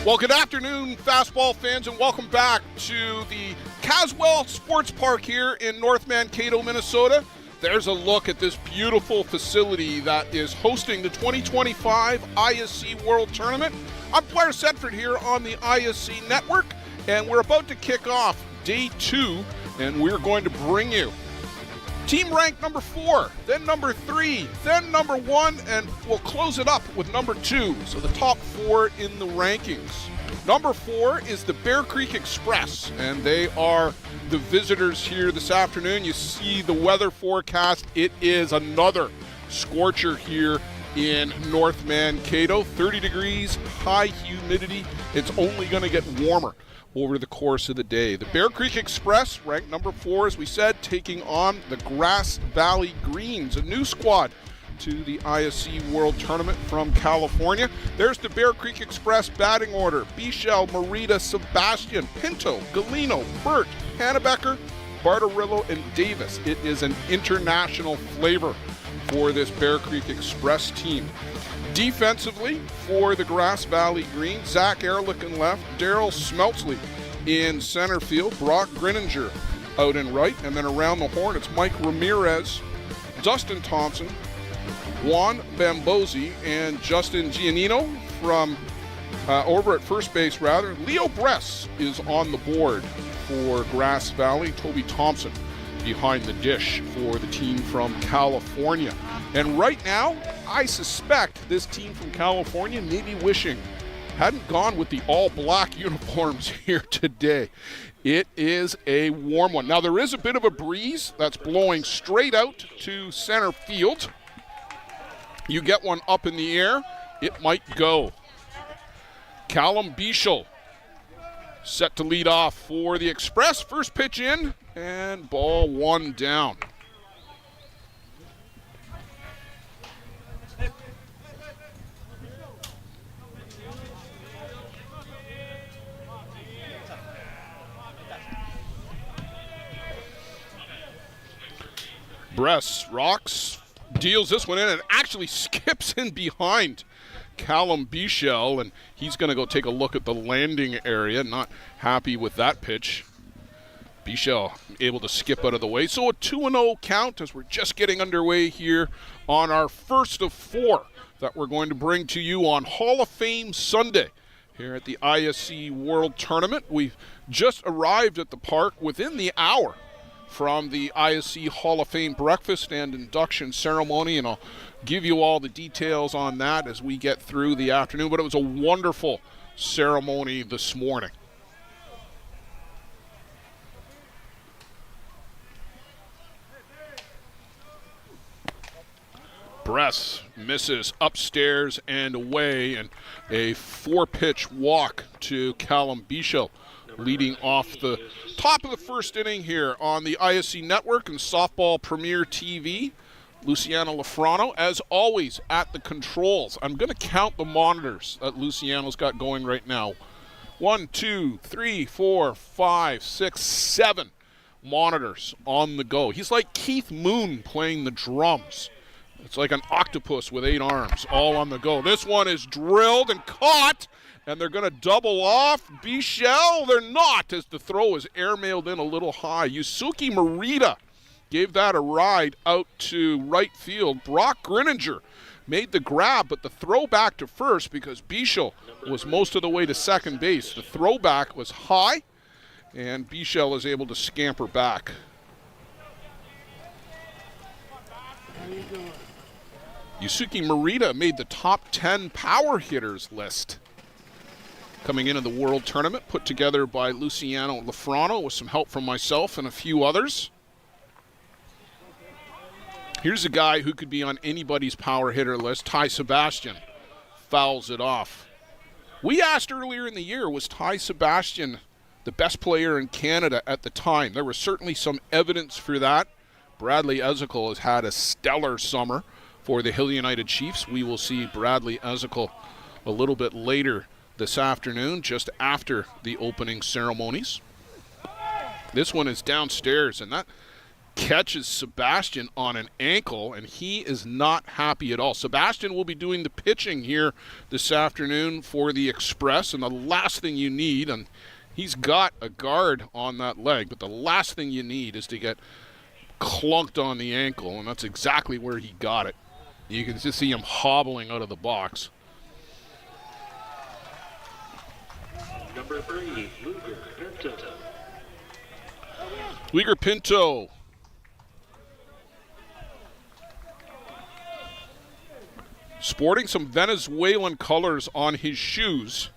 Well, good afternoon, fastball fans, and welcome back to the Caswell Sports Park here in North Mankato, Minnesota. There's a look at this beautiful facility that is hosting the 2025 ISC World Tournament. I'm Blair Sedford here on the ISC Network, and we're about to kick off day 2, and we're going to bring you team rank number 4, then number 3, then number 1, and we'll close it up with number 2. So the top 4 in the rankings. Number 4 is the Bear Creek Express, and they are the visitors here this afternoon. You see the weather forecast. It is another scorcher here in North Mankato. 30 degrees, high humidity. It's only going to get warmer over the course of the day. The Bear Creek Express, ranked number 4, as we said, taking on the Grass Valley Greens, a new squad to the ISC World Tournament from California. There's the Bear Creek Express batting order. Bichelle, Marita, Sebastian, Pinto, Galino, Burt, Hannebecker, Bartarillo, and Davis. It is an international flavor for this Bear Creek Express team. Defensively, for the Grass Valley Green, Zach Ehrlich in left, Daryl Smeltzley in center field, Brock Grinninger out in right, and then around the horn, it's Mike Ramirez, Dustin Thompson, Juan Bambosi, and Justin Giannino from over at first base, rather. Leo Bress is on the board for Grass Valley. Toby Thompson behind the dish for the team from California. And right now, I suspect this team from California may be wishing hadn't gone with the all-black uniforms here today. It is a warm one. Now, there is a bit of a breeze that's blowing straight out to center field. You get one up in the air, it might go. Callum Bichelle set to lead off for the Express. First pitch in, and ball 1 down. Bress rocks, deals this one in, and actually skips in behind Callum Bichelle, and he's going to go take a look at the landing area. Not happy with that pitch. Bichelle able to skip out of the way. So a 2-0 count as we're just getting underway here on our first of 4 that we're going to bring to you on Hall of Fame Sunday here at the ISC World Tournament. We've just arrived at the park within the hour from the ISC Hall of Fame breakfast and induction ceremony, and I'll give you all the details on that as we get through the afternoon. But it was a wonderful ceremony this morning. Bress misses upstairs and away, and a 4-pitch walk to Callum Bichelle, leading off the top of the first inning here on the ISC Network and Softball Premier TV. Luciano Lafrano, as always, at the controls. I'm going to count the monitors that Luciano's got going right now. 1, 2, 3, 4, 5, 6, 7 monitors on the go. He's like Keith Moon playing the drums. It's like an octopus with 8 arms, all on the go. This one is drilled and caught, and they're going to double off. Bichelle, they're not, as the throw is airmailed in a little high. Yusuke Marita gave that a ride out to right field. Brock Grinninger made the grab, but the throw back to first because Bichelle was most of the way to second base. The throw back was high, and Bichelle is able to scamper back. Yusuke Marita made the top 10 power hitters list coming into the World Tournament, put together by Luciano Lafrano with some help from myself and a few others. Here's a guy who could be on anybody's power hitter list. Ty Sebastian fouls it off. We asked earlier in the year, was Ty Sebastian the best player in Canada at the time? There was certainly some evidence for that. Bradley Ezekiel has had a stellar summer for the Hill United Chiefs. We will see Bradley Ezekiel a little bit later this afternoon, just after the opening ceremonies. This one is downstairs, and that catches Sebastian on an ankle, and he is not happy at all. Sebastian will be doing the pitching here this afternoon for the Express, and the last thing you need, and he's got a guard on that leg, but the last thing you need is to get clunked on the ankle, and that's exactly where he got it. You can just see him hobbling out of the box. Number 3, Luger Pinto. Luger Pinto. Sporting some Venezuelan colors on his shoes.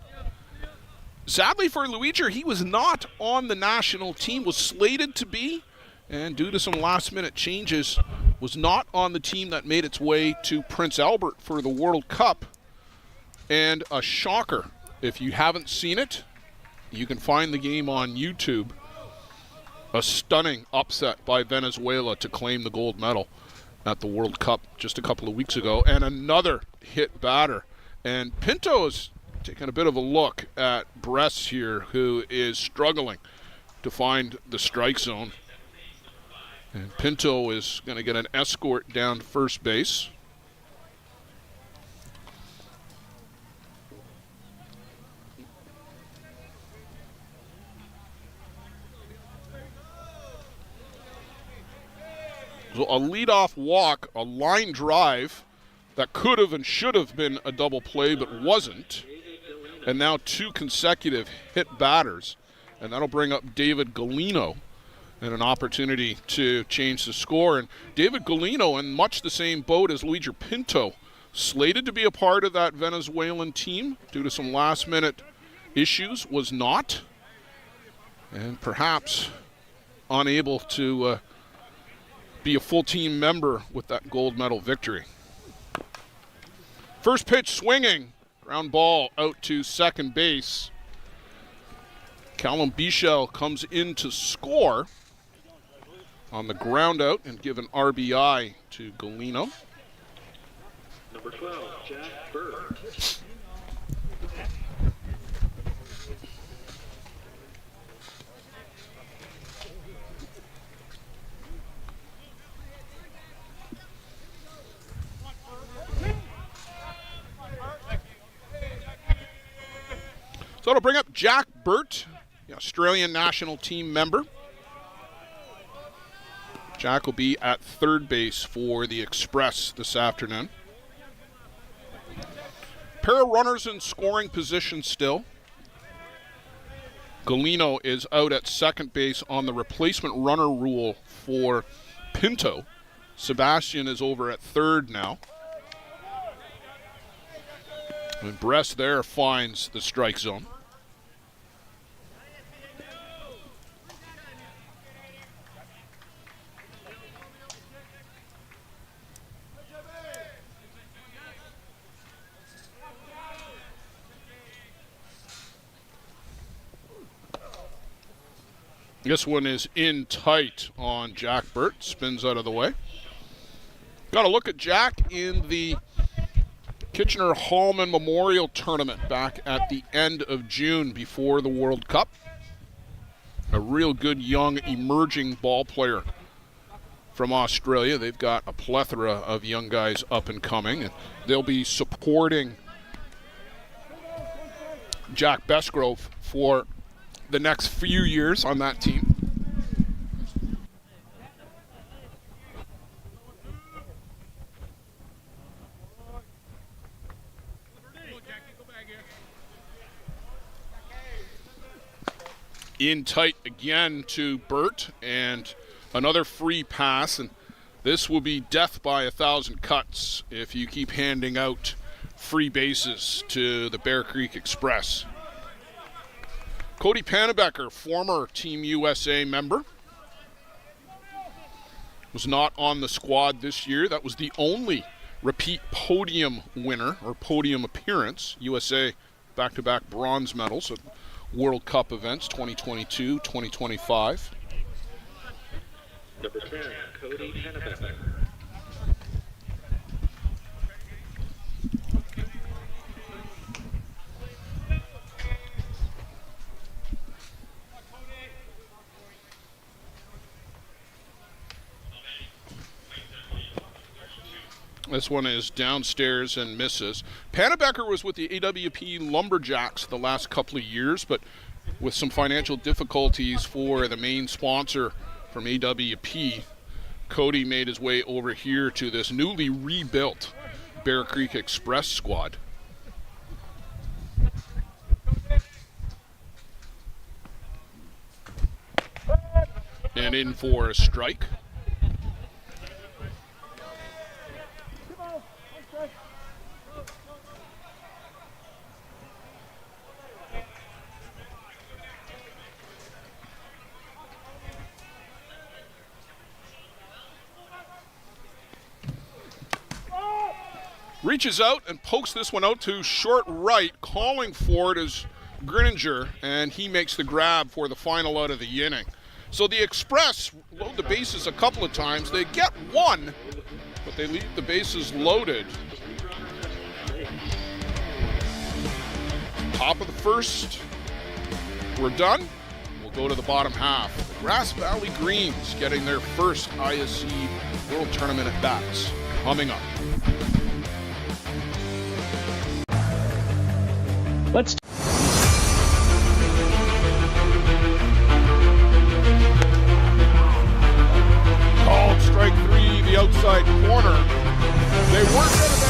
Sadly for Luiger, he was not on the national team, was slated to be, and due to some last-minute changes, was not on the team that made its way to Prince Albert for the World Cup. And a shocker, if you haven't seen it, you can find the game on YouTube. A stunning upset by Venezuela to claim the gold medal at the World Cup just a couple of weeks ago. And another hit batter. And Pinto is taking a bit of a look at Bress here, who is struggling to find the strike zone. And Pinto is going to get an escort down to first base. So a leadoff walk, a line drive that could have and should have been a double play but wasn't. And now 2 consecutive hit batters. And that'll bring up David Galino and an opportunity to change the score. And David Galino, in much the same boat as Luiger Pinto, slated to be a part of that Venezuelan team due to some last-minute issues, was not. And perhaps unable to be a full team member with that gold medal victory. First pitch swinging, ground ball out to second base. Callum Bichel comes in to score on the ground out and give an RBI to Galino. Number 12, Jack Bird. So it'll bring up Jack Burt, the Australian national team member. Jack will be at third base for the Express this afternoon. Pair of runners in scoring position still. Galino is out at second base on the replacement runner rule for Pinto. Sebastian is over at third now. And Bress there finds the strike zone. This one is in tight on Jack Burt. Spins out of the way. Got a look at Jack in the Kitchener-Hallman Memorial Tournament back at the end of June before the World Cup. A real good young emerging ball player from Australia. They've got a plethora of young guys up and coming, and they'll be supporting Jack Besgrove for the next few years on that team. In tight again to Burt, and another free pass, and this will be death by 1,000 cuts if you keep handing out free bases to the Bear Creek Express. Cody Pannebecker, former Team USA member, was not on the squad this year. That was the only repeat podium winner or podium appearance. USA back-to-back bronze medals at World Cup events 2022, 2025. Number 10, Cody Pannebecker. This one is downstairs and misses. Pannebecker was with the AWP Lumberjacks the last couple of years, but with some financial difficulties for the main sponsor from AWP, Cody made his way over here to this newly rebuilt Bear Creek Express squad. And in for a strike. Reaches out and pokes this one out to short right. Calling for it is Grininger, and he makes the grab for the final out of the inning. So the Express load the bases a couple of times. They get one, but they leave the bases loaded. Top of the first. We're done. We'll go to the bottom half. The Grass Valley Greens getting their first ISC World Tournament at bats. Coming up. Let's called strike three, the outside corner. They weren't going to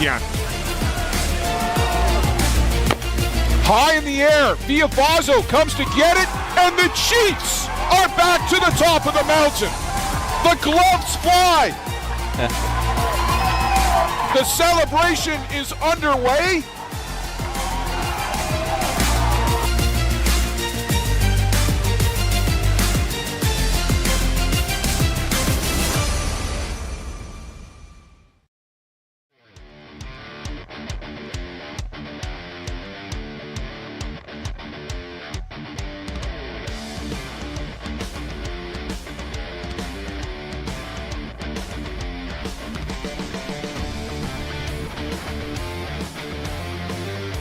yeah. High in the air, Viavazo comes to get it, and the Chiefs are back to the top of the mountain. The gloves fly. The celebration is underway.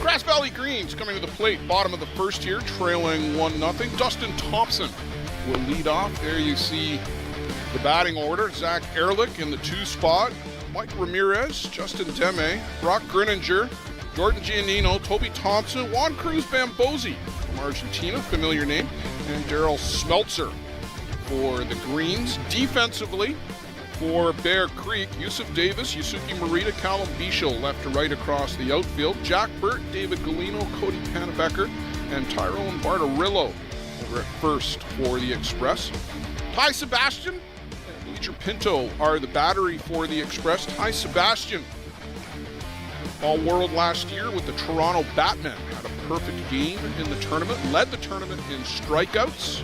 Grass Valley Greens coming to the plate, bottom of the first here, trailing 1-0. Dustin Thompson will lead off. There you see the batting order. Zach Ehrlich in the 2 spot. Mike Ramirez, Justin Deme, Brock Grininger, Jordan Giannino, Toby Thompson, Juan Cruz Bambosi from Argentina, familiar name, and Daryl Smeltzer for the Greens. Defensively, for Bear Creek, Yusuf Davis, Yusuke Morita, Callum Bichel left to right across the outfield. Jack Burt, David Galino, Cody Pannebecker, and Tyrone Bartarillo over at first for the Express. Ty Sebastian and Bleacher Pinto are the battery for the Express. Ty Sebastian, All-World last year with the Toronto Batmen, had a perfect game in the tournament, led the tournament in strikeouts,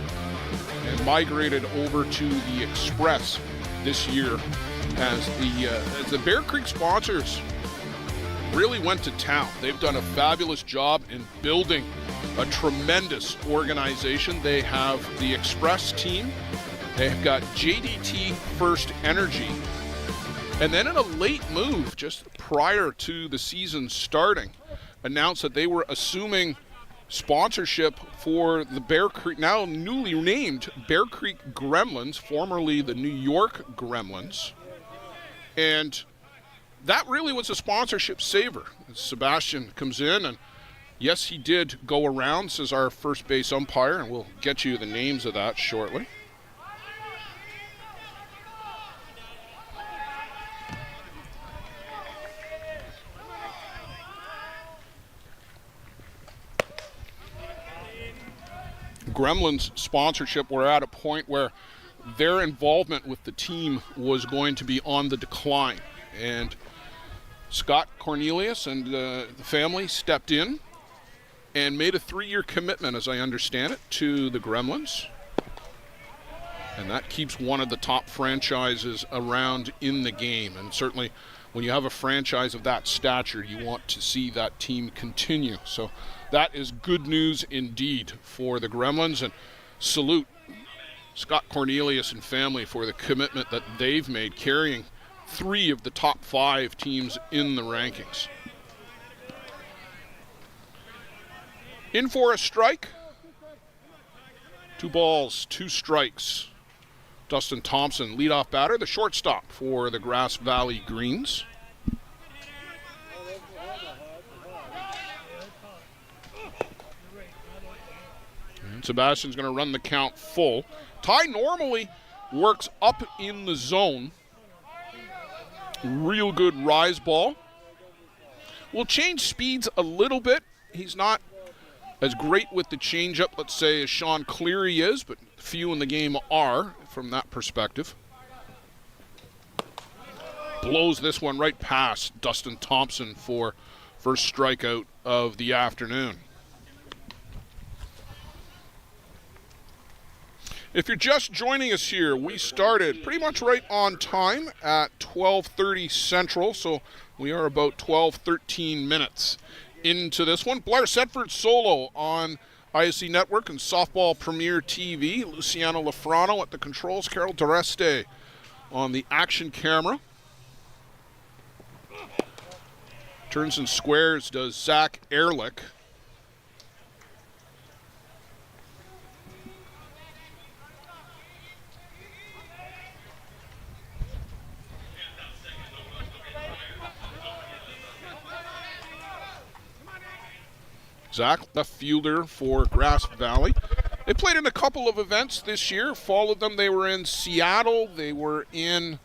and migrated over to the Express this year as the Bear Creek sponsors really went to town. They've done a fabulous job in building a tremendous organization. They have the Express team. They've got JDT First Energy. And then in a late move, just prior to the season starting, announced that they were assuming sponsorship for the Bear Creek, now newly named Bear Creek Gremlins, formerly the New York Gremlins. And that really was a sponsorship saver. Sebastian comes in, and yes, he did go around, says our first base umpire, and we'll get you the names of that shortly. Gremlins sponsorship were at a point where their involvement with the team was going to be on the decline. And Scott Cornelius and the family stepped in and made a 3-year commitment, as I understand it, to the Gremlins. And that keeps one of the top franchises around in the game. And certainly when you have a franchise of that stature, you want to see that team continue. So that is good news indeed for the Gremlins, and salute Scott Cornelius and family for the commitment that they've made, carrying 3 of the top 5 teams in the rankings. In for a strike. 2 balls, 2 strikes. Dustin Thompson, leadoff batter, the shortstop for the Grass Valley Greens. And Sebastian's going to run the count full. Ty normally works up in the zone. Real good rise ball. Will change speeds a little bit. He's not as great with the changeup, let's say, as Sean Cleary is, but few in the game are from that perspective. Blows this one right past Dustin Thompson for first strikeout of the afternoon. If you're just joining us here, we started pretty much right on time at 12:30 Central, so we are about 13 minutes into this one. Blair Setford solo on ISC Network and Softball Premier TV. Luciano Lafrano at the controls. Carol Dureste on the action camera. Turns and squares does Zach Ehrlich. Zach, left fielder for Grass Valley. They played in a couple of events this year, followed them. They were in Seattle. They were in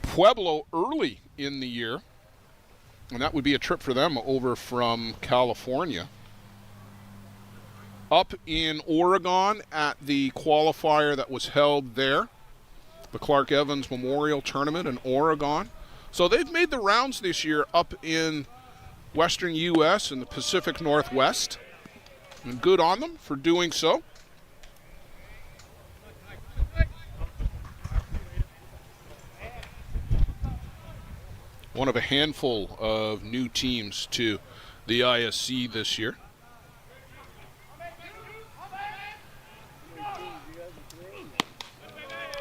Pueblo early in the year. And that would be a trip for them over from California. Up in Oregon at the qualifier that was held there, the Clark Evans Memorial Tournament in Oregon. So they've made the rounds this year up in Western U.S. and the Pacific Northwest. And good on them for doing so. One of a handful of new teams to the ISC this year.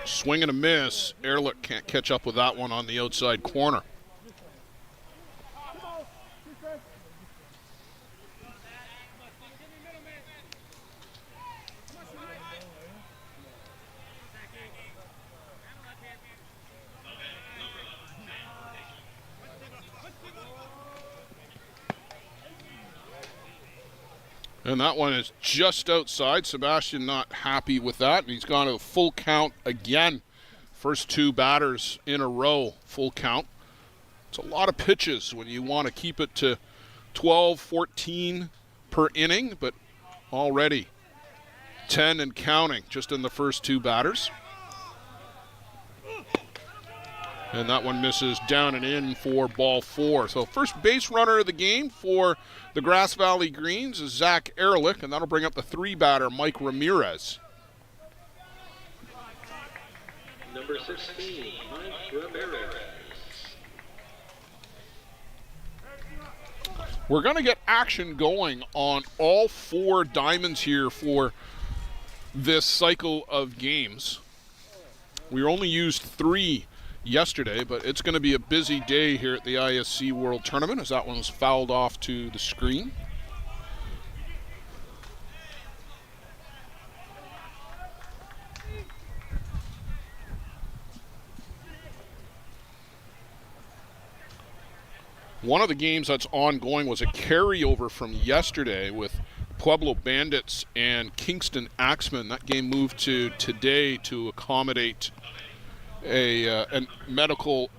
Swing and a miss. Ehrlich can't catch up with that one on the outside corner. And that one is just outside. Sebastian not happy with that, and he's gone to a full count again. First 2 batters in a row, full count. It's a lot of pitches when you want to keep it to 12, 14 per inning, but already 10 and counting just in the first 2 batters. And that one misses down and in for ball 4. So first base runner of the game for the Grass Valley Greens is Zach Ehrlich, and that'll bring up the 3-batter, Mike Ramirez. Number 16, Mike Ramirez. We're going to get action going on all 4 diamonds here for this cycle of games. We only used 3 yesterday, but it's going to be a busy day here at the ISC World Tournament as that one was fouled off to the screen. One of the games that's ongoing was a carryover from yesterday with Pueblo Bandits and Kingston Axemen. That game moved to today to accommodate a medical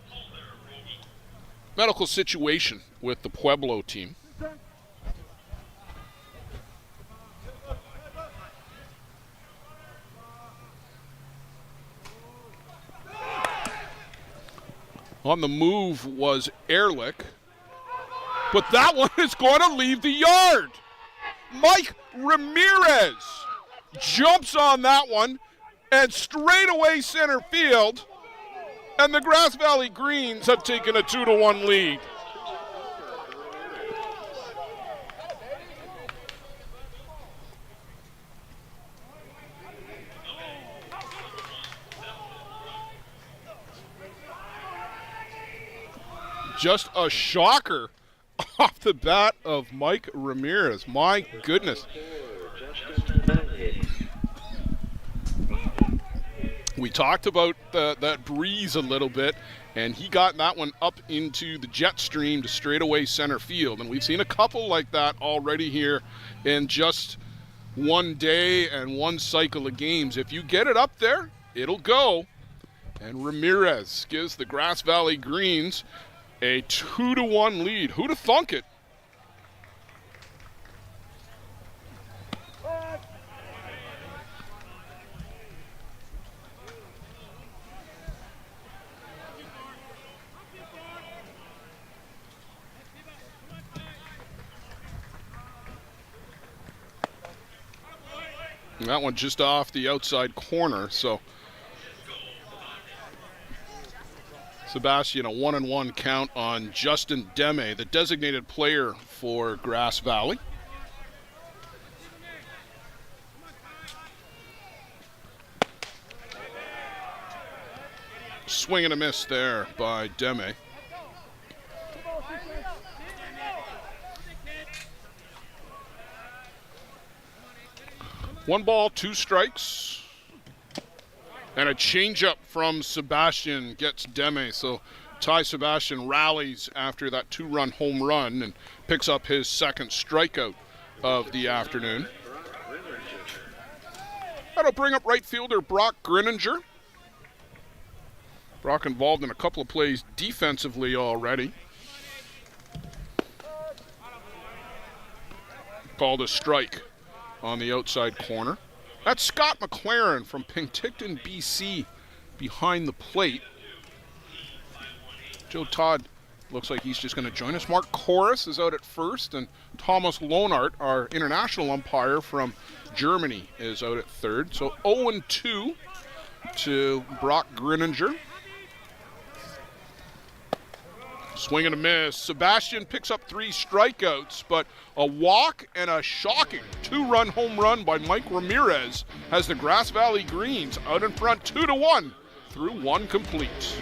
situation with the Pueblo team. On the move was Ehrlich, but that one is going to leave the yard. Mike Ramirez jumps on that one and straight away center field. And the Grass Valley Greens have taken a 2-1 lead. Just a shocker off the bat of Mike Ramirez. My goodness. We talked about that breeze a little bit, and he got that one up into the jet stream to straightaway center field. And we've seen a couple like that already here in just one day and one cycle of games. If you get it up there, it'll go. And Ramirez gives the Grass Valley Greens a 2-1 lead. Who'd have thunk it? That one just off the outside corner, so Sebastian, a 1-1 count on Justin Deme, the designated player for Grass Valley. Swing and a miss there by Deme. One ball, two strikes. And a changeup from Sebastian gets Deme. So Ty Sebastian rallies after that two-run home run and picks up his second strikeout of the afternoon. That'll bring up right fielder Brock Grinninger. Brock involved in a couple of plays defensively already. Called a strike on the outside corner. That's Scott McLaren from Penticton, BC, behind the plate. Joe Todd looks like he's just going to join us. Mark Korus is out at first, and Thomas Lohnart, our international umpire from Germany, is out at third. So 0-2 to Brock Grinninger. Swing and a miss. Sebastian picks up 3 strikeouts, but a walk and a shocking 2-run home run by Mike Ramirez has the Grass Valley Greens out in front 2-1 through 1 complete.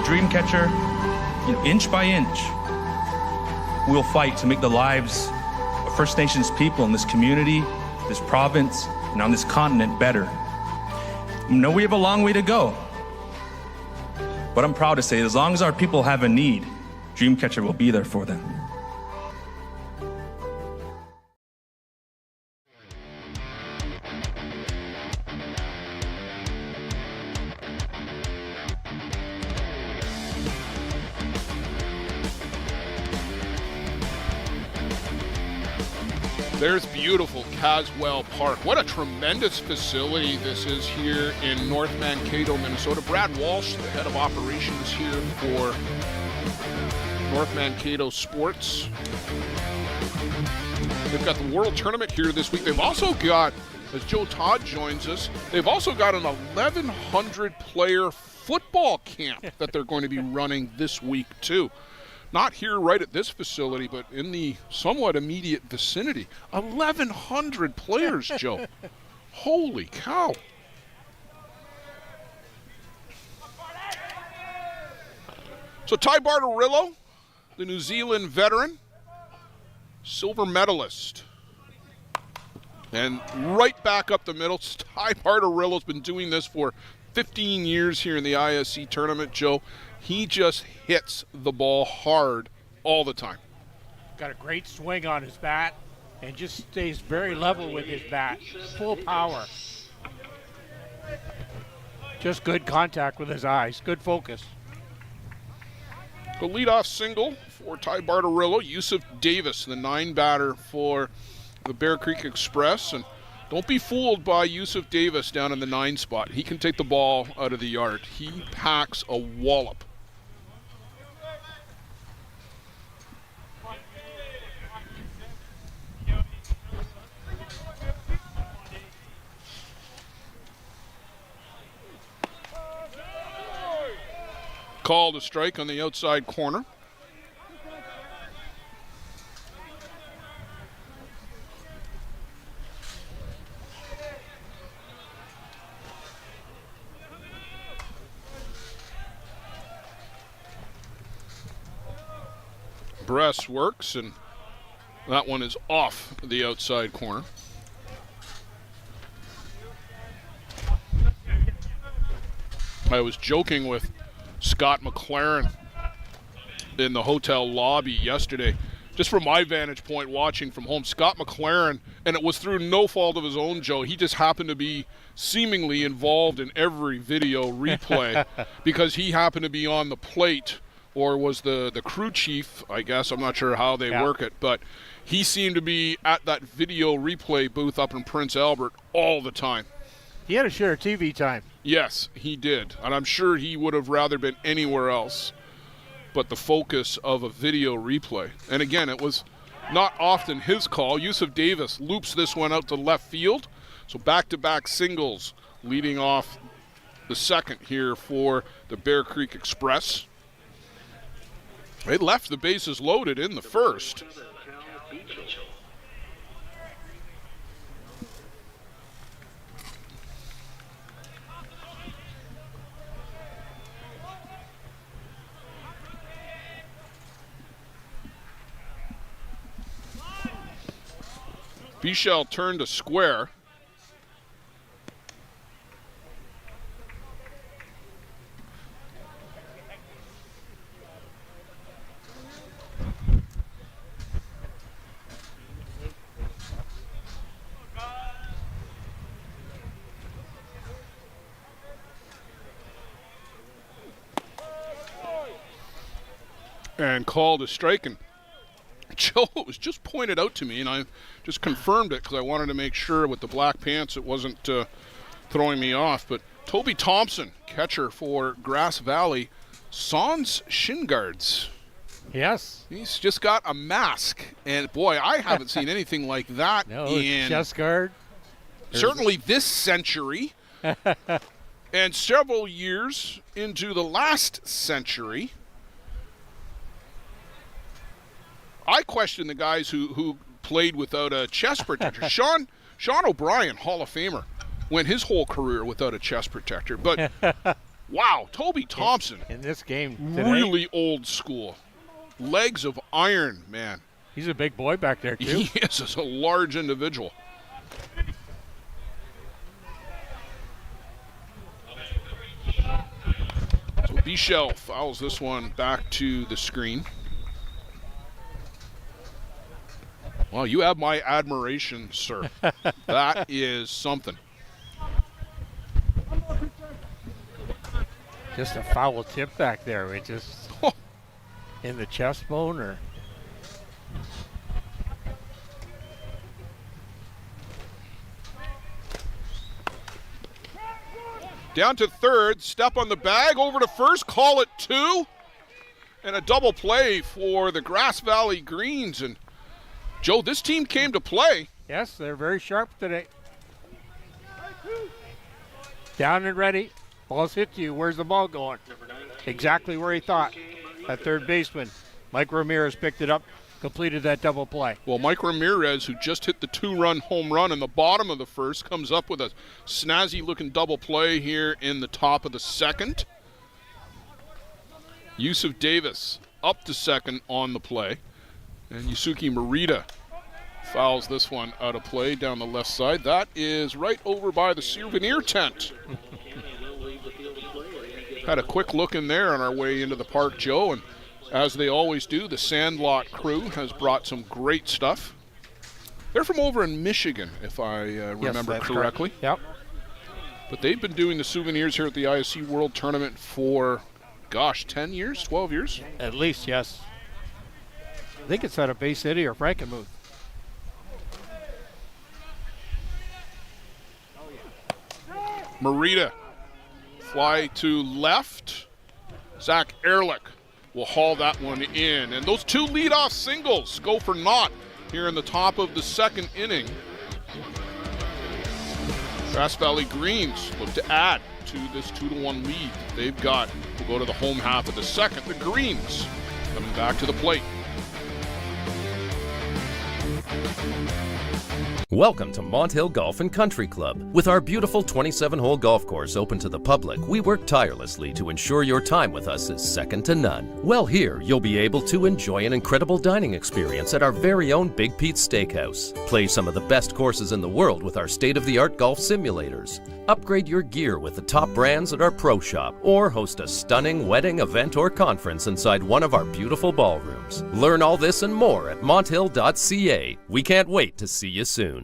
Dreamcatcher, inch by inch, we'll fight to make the lives of First Nations people in this community, this province, and on this continent better. I know we have a long way to go, but I'm proud to say as long as our people have a need, Dreamcatcher will be there for them. There's beautiful Caswell Park. What a tremendous facility this is here in North Mankato, Minnesota. Brad Walsh, the head of operations here for North Mankato Sports. They've got the World Tournament here this week. They've also got, as Joe Todd joins us, they've also got an 1,100 player football camp that they're going to be running this week too. Not here right at this facility, but in the somewhat immediate vicinity. 1,100 players, Joe. Holy cow. So Ty Bartarillo, the New Zealand veteran, silver medalist. And right back up the middle, Ty Bartarillo's been doing this for 15 years here in the ISC tournament, Joe. He just hits the ball hard all the time. Got a great swing on his bat and just stays very level with his bat. Full power. Just good contact with his eyes. Good focus. The leadoff single for Ty Bartarillo. Yusuf Davis, the 9 batter for the Bear Creek Express. And don't be fooled by Yusuf Davis down in the 9 spot. He can take the ball out of the yard. He packs a wallop. called a strike on the outside corner. Press works, and that one is off the outside corner. I was joking with Scott McLaren in the hotel lobby yesterday, just from my vantage point watching from home. Scott McLaren, and it was through no fault of his own, Joe, he just happened to be seemingly involved in every video replay because he happened to be on the plate, or was the crew chief, I guess. I'm not sure how they work it, but he seemed to be at that video replay booth up in Prince Albert all the time. He had to share TV time. Yes, he did. And I'm sure he would have rather been anywhere else but the focus of a video replay. And again, it was not often his call. Yusuf Davis loops this one out to left field. So back-to-back singles leading off the second here for the Bear Creek Express. They left the bases loaded in the first. Bichelle turned to square. And called a strike. And Joe, it was just pointed out to me, and I just confirmed it because I wanted to make sure with the black pants it wasn't throwing me off. But Toby Thompson, catcher for Grass Valley, sans shin guards. Yes. He's just got a mask, and boy, I haven't seen anything like that in chest guard. Certainly this century, and several years into the last century. I question the guys who played without a chest protector. Sean O'Brien, Hall of Famer, went his whole career without a chest protector. But, wow, Toby Thompson. In this game today. Really old school. Legs of iron, man. He's a big boy back there, too. He is a large individual. So Bichelle fouls this one back to the screen. Well, you have my admiration, sir. That is something. Just a foul tip back there. It just in the chest bone or. Down to third, step on the bag, over to first, call it 2. And a double play for the Grass Valley Greens. And Joe, this team came to play. Yes, they're very sharp today. Down and ready. Ball's hit you. Where's the ball going? Exactly where he thought. That third baseman, Mike Ramirez, picked it up, completed that double play. Well, Mike Ramirez, who just hit the 2-run home run in the bottom of the first, comes up with a snazzy-looking double play here in the top of the second. Yusuf Davis up to second on the play. And Yusuke Morita fouls this one out of play down the left side. That is right over by the souvenir tent. Had a quick look in there on our way into the park, Joe, and as they always do, the Sandlot crew has brought some great stuff. They're from over in Michigan, if I remember correctly. Correct. Yep. But they've been doing the souvenirs here at the ISC World Tournament for, 10 years, 12 years? At least, yes. I think it's out of Bay City or Frankenmuth. Morita, fly to left. Zach Ehrlich will haul that one in. And those two leadoff singles go for naught here in the top of the second inning. Grass Valley Greens look to add to this 2-1 lead they've got over go to the home half of the second. The Greens coming back to the plate. Welcome to Mont Hill Golf and Country Club. With our beautiful 27-hole golf course open to the public, we work tirelessly to ensure your time with us is second to none. Well, here you'll be able to enjoy an incredible dining experience at our very own Big Pete's Steakhouse. Play some of the best courses in the world with our state-of-the-art golf simulators. Upgrade your gear with the top brands at our pro shop, or host a stunning wedding, event, or conference inside one of our beautiful ballrooms. Learn all this and more at monthill.ca. We can't wait to see you soon.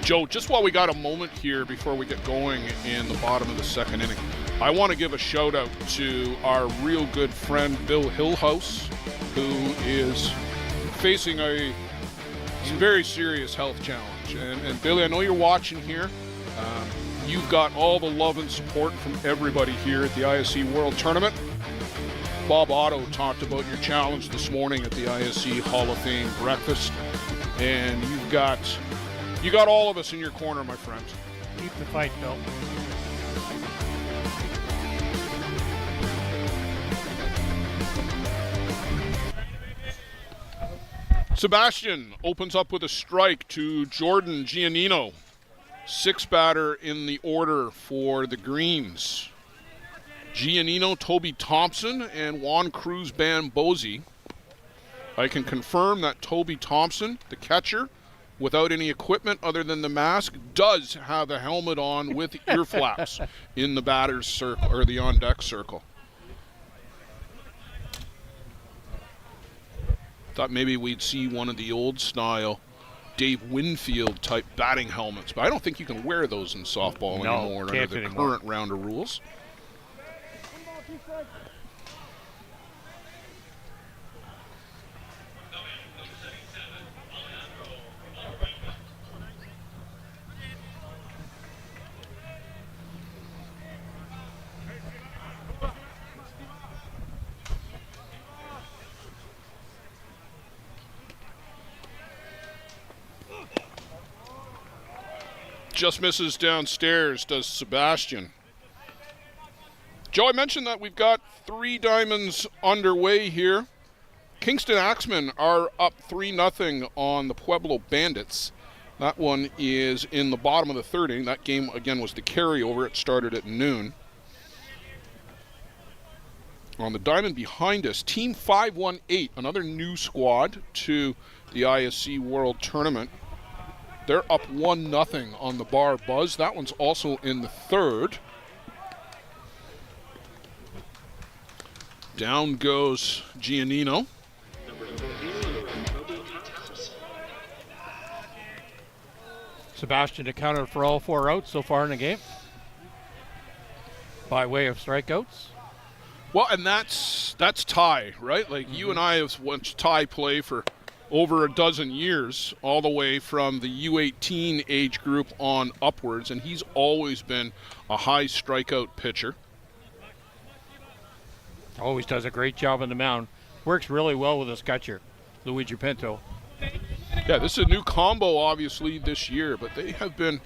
Joe, just while we got a moment here before we get going in the bottom of the second inning, I want to give a shout out to our real good friend Bill Hillhouse, who is facing a very serious health challenge. And Billy, I know you're watching here. You've got all the love and support from everybody here at the ISC World Tournament. Bob Otto talked about your challenge this morning at the ISC Hall of Fame breakfast, and you got all of us in your corner, my friend. Keep the fight, Bill. Sebastian opens up with a strike to Jordan Giannino. Sixth batter in the order for the Greens. Giannino, Toby Thompson, and Juan Cruz Bambosi. I can confirm that Toby Thompson, the catcher, without any equipment other than the mask, does have a helmet on with ear flaps in the batter's circle, or the on-deck circle. Thought maybe we'd see one of the old style Dave Winfield type batting helmets, but I don't think you can wear those in softball anymore under the current round of rules. Just misses downstairs, does Sebastian. Joe, I mentioned that we've got 3 diamonds underway here. Kingston Axemen are up 3-0 on the Pueblo Bandits. That one is in the bottom of the third inning. That game, again, was the carryover. It started at noon. On the diamond behind us, Team 518, another new squad to the ISC World Tournament. They're up 1-0 on the Bar Buzz. That one's also in the third. Down goes Giannino. Sebastian accounted for all 4 outs so far in the game by way of strikeouts. Well, and that's Ty, right? Like you and I have watched Ty play for over a dozen years, all the way from the U18 age group on upwards, and he's always been a high strikeout pitcher. Always does a great job on the mound. Works really well with his catcher, Luigi Pinto. Yeah, this is a new combo, obviously, this year, but they have been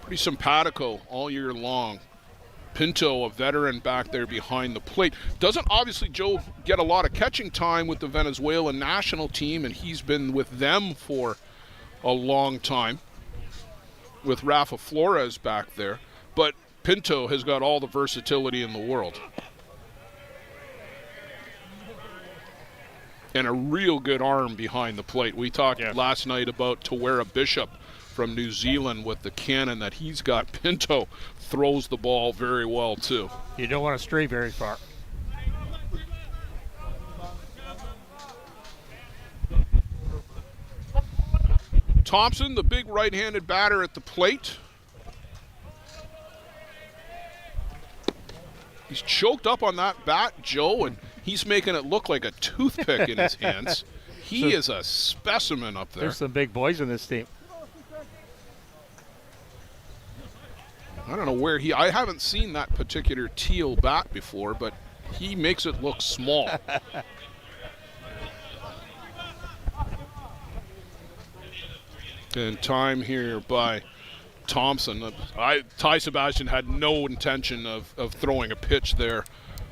pretty simpatico all year long. Pinto, a veteran back there behind the plate. Doesn't obviously, Joe, get a lot of catching time with the Venezuelan national team, and he's been with them for a long time with Rafa Flores back there. But Pinto has got all the versatility in the world. And a real good arm behind the plate. We talked last night about Tawera Bishop from New Zealand with the cannon that he's got. Pinto throws the ball very well, too. You don't want to stray very far. Thompson, the big right-handed batter at the plate. He's choked up on that bat, Joe, and he's making it look like a toothpick in his hands. He is a specimen up there. There's some big boys in this team. I don't know where I haven't seen that particular teal bat before, but he makes it look small. And time here by Thompson. Ty Sebastian had no intention of throwing a pitch there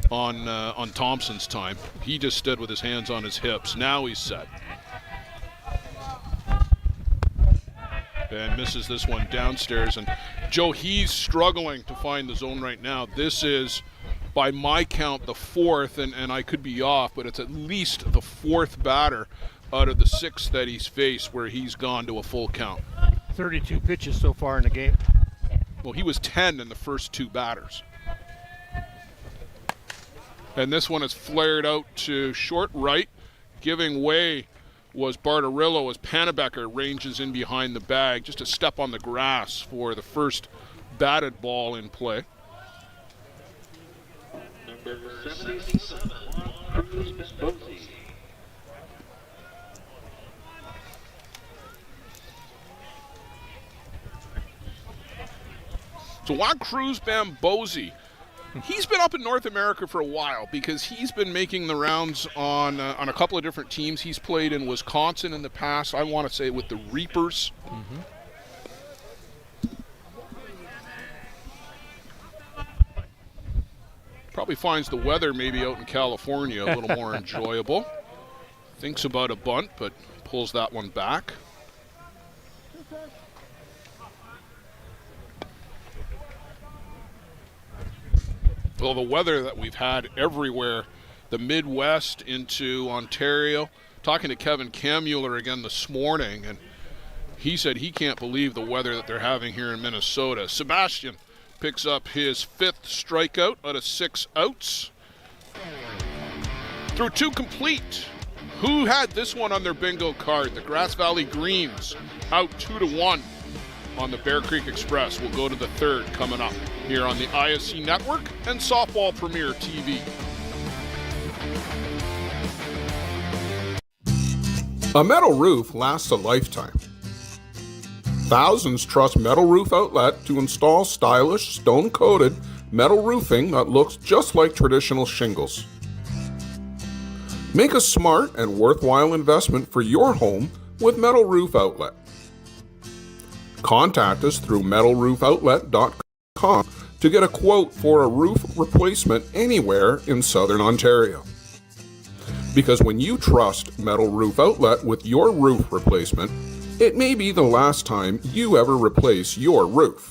on Thompson's time. He just stood with his hands on his hips. Now he's set. And misses this one downstairs. And Joe, he's struggling to find the zone right now. This is, by my count, the fourth, and I could be off, but it's at least the fourth batter out of the 6 that he's faced where he's gone to a full count. 32 pitches so far in the game. Well, he was 10 in the first 2 batters. And this one is flared out to short right. Giving way was Bartarillo as Panabecker ranges in behind the bag. Just a step on the grass for the first batted ball in play. Number 77, Cruz Bosey. So Juan Cruz Bambosi, he's been up in North America for a while because he's been making the rounds on a couple of different teams. He's played in Wisconsin in the past, I want to say with the Reapers. Probably finds the weather maybe out in California a little more enjoyable. Thinks about a bunt, but pulls that one back. Well, the weather that we've had everywhere, the Midwest into Ontario. Talking to Kevin Kamueller again this morning, and he said he can't believe the weather that they're having here in Minnesota. Sebastian picks up his 5th strikeout out of 6 outs. Through 2 complete. Who had this one on their bingo card? The Grass Valley Greens out 2-1 on the Bear Creek Express. We'll go to the 3rd coming up here on the ISC Network and Softball Premier TV. A metal roof lasts a lifetime. Thousands trust Metal Roof Outlet to install stylish, stone-coated metal roofing that looks just like traditional shingles. Make a smart and worthwhile investment for your home with Metal Roof Outlet. Contact us through metalroofoutlet.com to get a quote for a roof replacement anywhere in Southern Ontario. Because when you trust Metal Roof Outlet with your roof replacement, it may be the last time you ever replace your roof.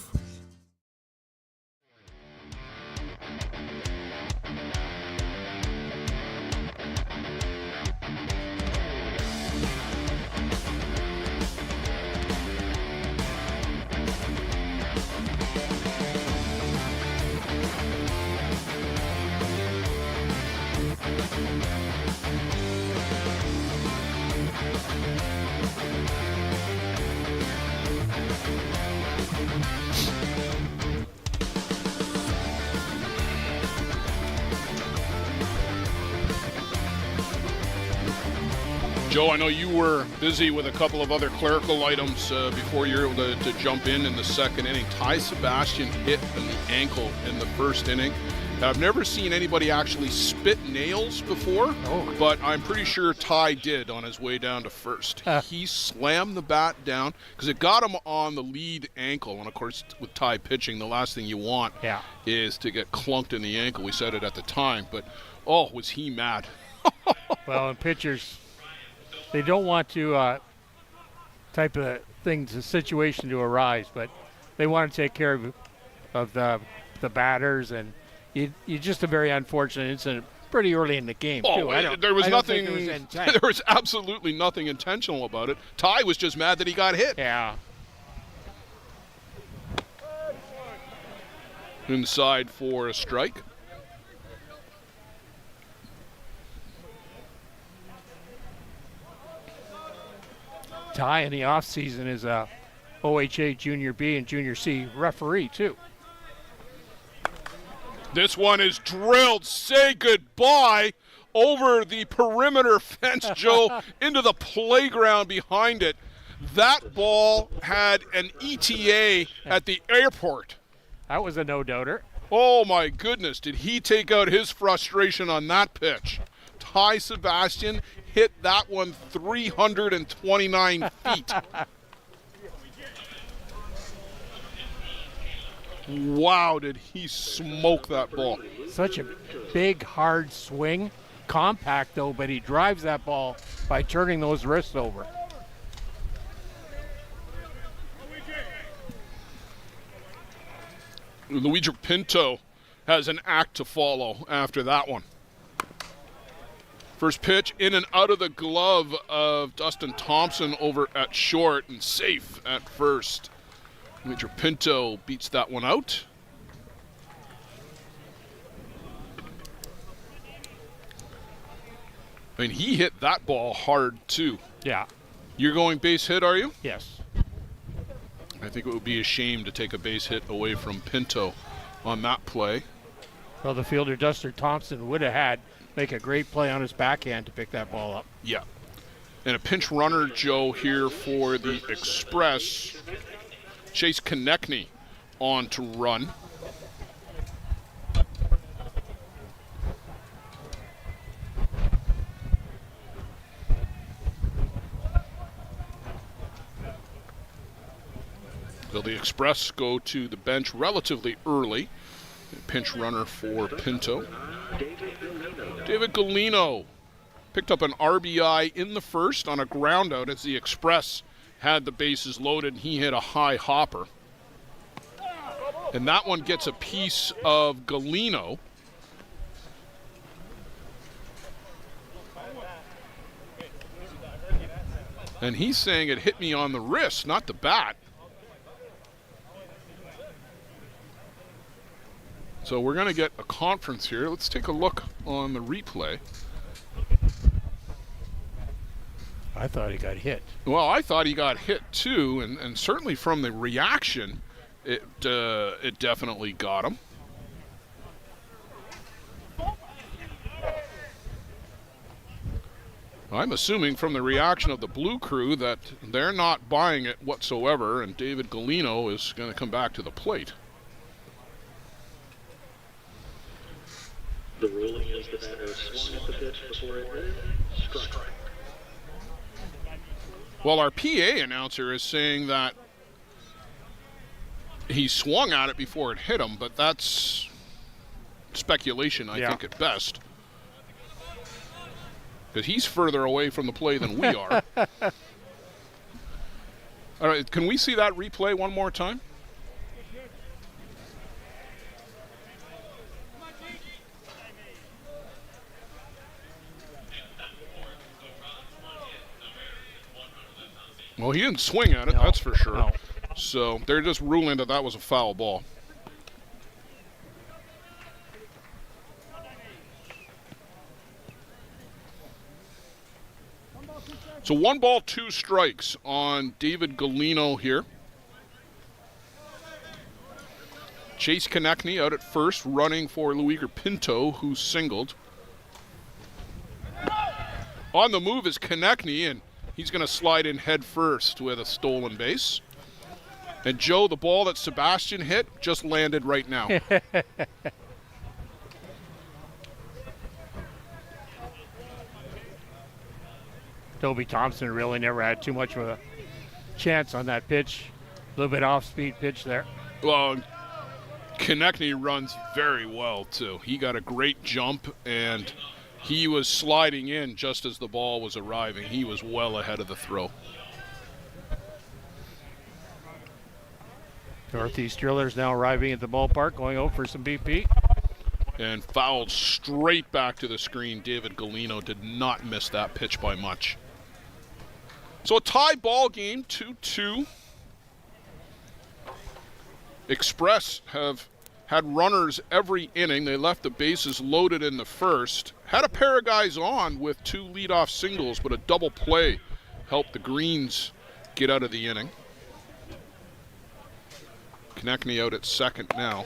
Joe, I know you were busy with a couple of other clerical items before you were able to jump in the 2nd inning. Ty Sebastian hit in the ankle in the 1st inning. I've never seen anybody actually spit nails before, but I'm pretty sure Ty did on his way down to 1st. He slammed the bat down because it got him on the lead ankle. And, of course, with Ty pitching, the last thing you want is to get clunked in the ankle. We said it at the time, but, oh, was he mad. Well, and pitchers, they don't want to type of things, a situation to arise, but they want to take care of the batters, and you just a very unfortunate incident pretty early in the game, too. There was nothing. There was absolutely nothing intentional about it. Ty was just mad that he got hit. Yeah. Inside for a strike. Ty in the offseason is a OHA Junior B and Junior C referee, too. This one is drilled. Say goodbye over the perimeter fence, Joe, into the playground behind it. That ball had an ETA at the airport. That was a no-doubter. Oh, my goodness. Did he take out his frustration on that pitch? Ty Sebastian hit that one 329 feet. Wow, did he smoke that ball. Such a big, hard swing. Compact, though, but he drives that ball by turning those wrists over. Luigi Pinto has an act to follow after that one. First pitch in and out of the glove of Dustin Thompson over at short and safe at first. Luigi Pinto beats that one out. I mean, he hit that ball hard too. Yeah. You're going base hit, are you? Yes. I think it would be a shame to take a base hit away from Pinto on that play. Well, the fielder, Dustin Thompson, would have make a great play on his backhand to pick that ball up. Yeah. And a pinch runner, Joe, here for the Express. Chase Konechny on to run. So the Express go to the bench relatively early. Pinch runner for Pinto. David Galino picked up an RBI in the first on a ground out as the Express had the bases loaded and he hit a high hopper. And that one gets a piece of Galino. And he's saying it hit me on the wrist, not the bat. So we're going to get a conference here. Let's take a look on the replay. I thought he got hit. Well, I thought he got hit too, and certainly from the reaction, it definitely got him. I'm assuming from the reaction of the Blue Crew that they're not buying it whatsoever, and David Galino is going to come back to the plate. The ruling is the batter swung at the pitch before it hit. Strike. Well, our PA announcer is saying that he swung at it before it hit him, but that's speculation, I think, at best. Because he's further away from the play than we are. All right, can we see that replay one more time? Well, he didn't swing at it, that's for sure. No. So they're just ruling that that was a foul ball. So 1 ball, 2 strikes on David Galino here. Chase Konechny out at first, running for Luigi Pinto, who singled. On the move is Konechny, and he's going to slide in head first with a stolen base. And Joe, the ball that Sebastian hit just landed right now. Toby Thompson really never had too much of a chance on that pitch. A little bit off-speed pitch there. Well, Konechny runs very well, too. He got a great jump, and he was sliding in just as the ball was arriving. He was well ahead of the throw. Northeast Drillers now arriving at the ballpark, going out for some BP. And fouled straight back to the screen. David Galino did not miss that pitch by much. So a tie ball game, 2-2. Express have had runners every inning. They left the bases loaded in the first. Had a pair of guys on with 2 leadoff singles, but a double play helped the Greens get out of the inning. Konechny out at second now.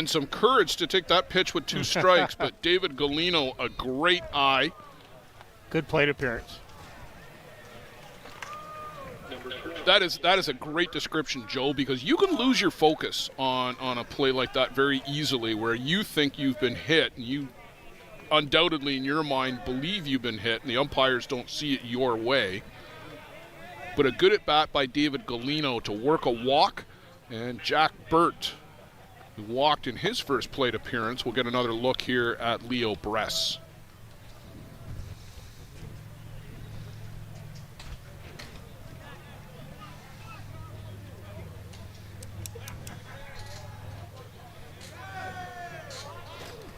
And some courage to take that pitch with 2 strikes, but David Galino, a great eye. Good plate appearance. That is a great description, Joe, because you can lose your focus on a play like that very easily, where you think you've been hit, and you undoubtedly in your mind believe you've been hit, and the umpires don't see it your way. But a good at-bat by David Galino to work a walk, and Jack Burt, who walked in his first plate appearance, will get another look here at Leo Bress.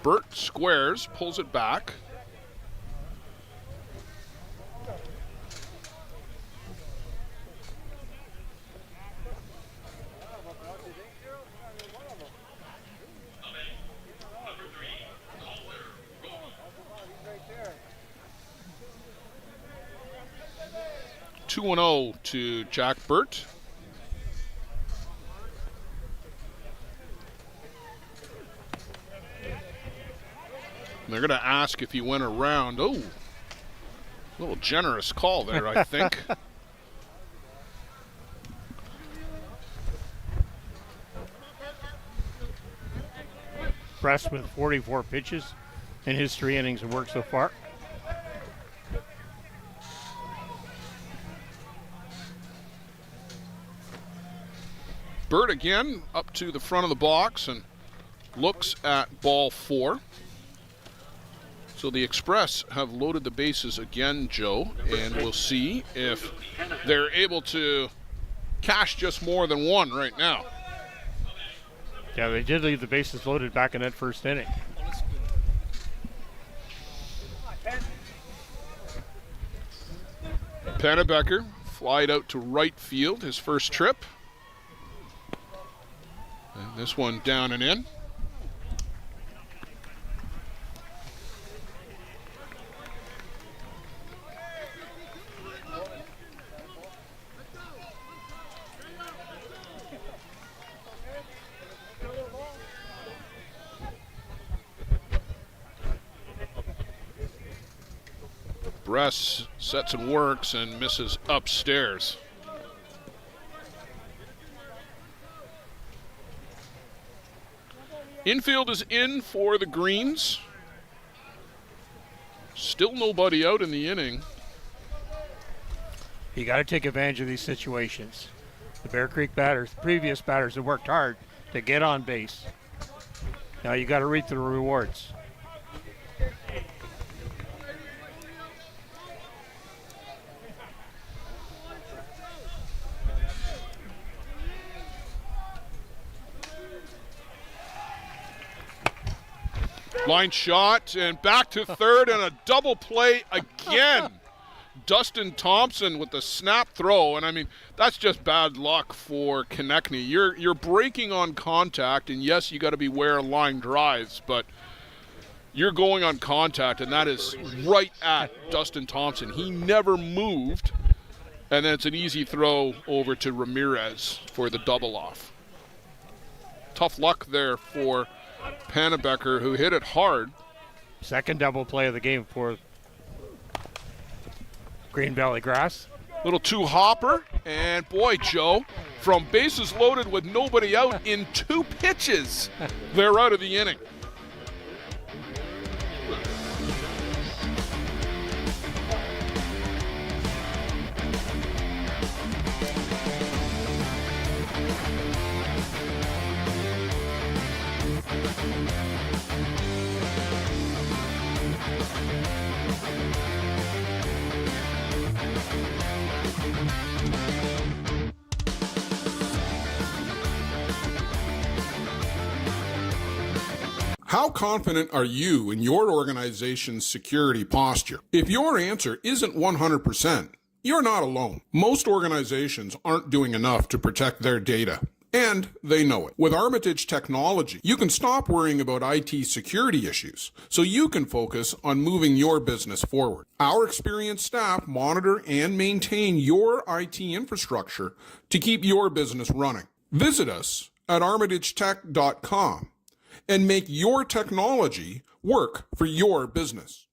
Burt squares, pulls it back. Two and 0 to Jack Burt. They're going to ask if he went around. Oh, a little generous call there, I think. Bress with 44 pitches in his 3 innings of work so far. Burt again up to the front of the box and looks at ball 4. So the Express have loaded the bases again, Joe, and we'll see if they're able to cash just more than 1 right now. Yeah, they did leave the bases loaded back in that first inning. Pennebecker flied out to right field his first trip. And this one down and in. Bress sets and works and misses upstairs. Infield is in for the Greens. Still nobody out in the inning. You got to take advantage of these situations. The Bear Creek batters, previous batters, have worked hard to get on base. Now you got to reap the rewards. Line shot and back to third and a double play again. Dustin Thompson with the snap throw, and I mean that's just bad luck for Konechny. You're breaking on contact, and yes, you got to beware of line drives, but you're going on contact, and that is right at Dustin Thompson. He never moved, and then it's an easy throw over to Ramirez for the double off. Tough luck there for Pennebecker, who hit it hard. Second double play of the game for Green Valley Grass. Little two hopper, and boy, Joe, from bases loaded with nobody out in 2 pitches, they're out of the inning. How confident are you in your organization's security posture? If your answer isn't 100%, you're not alone. Most organizations aren't doing enough to protect their data, and they know it. With Armitage Technology, you can stop worrying about IT security issues so you can focus on moving your business forward. Our experienced staff monitor and maintain your IT infrastructure to keep your business running. Visit us at armitagetech.com and make your technology work for your business.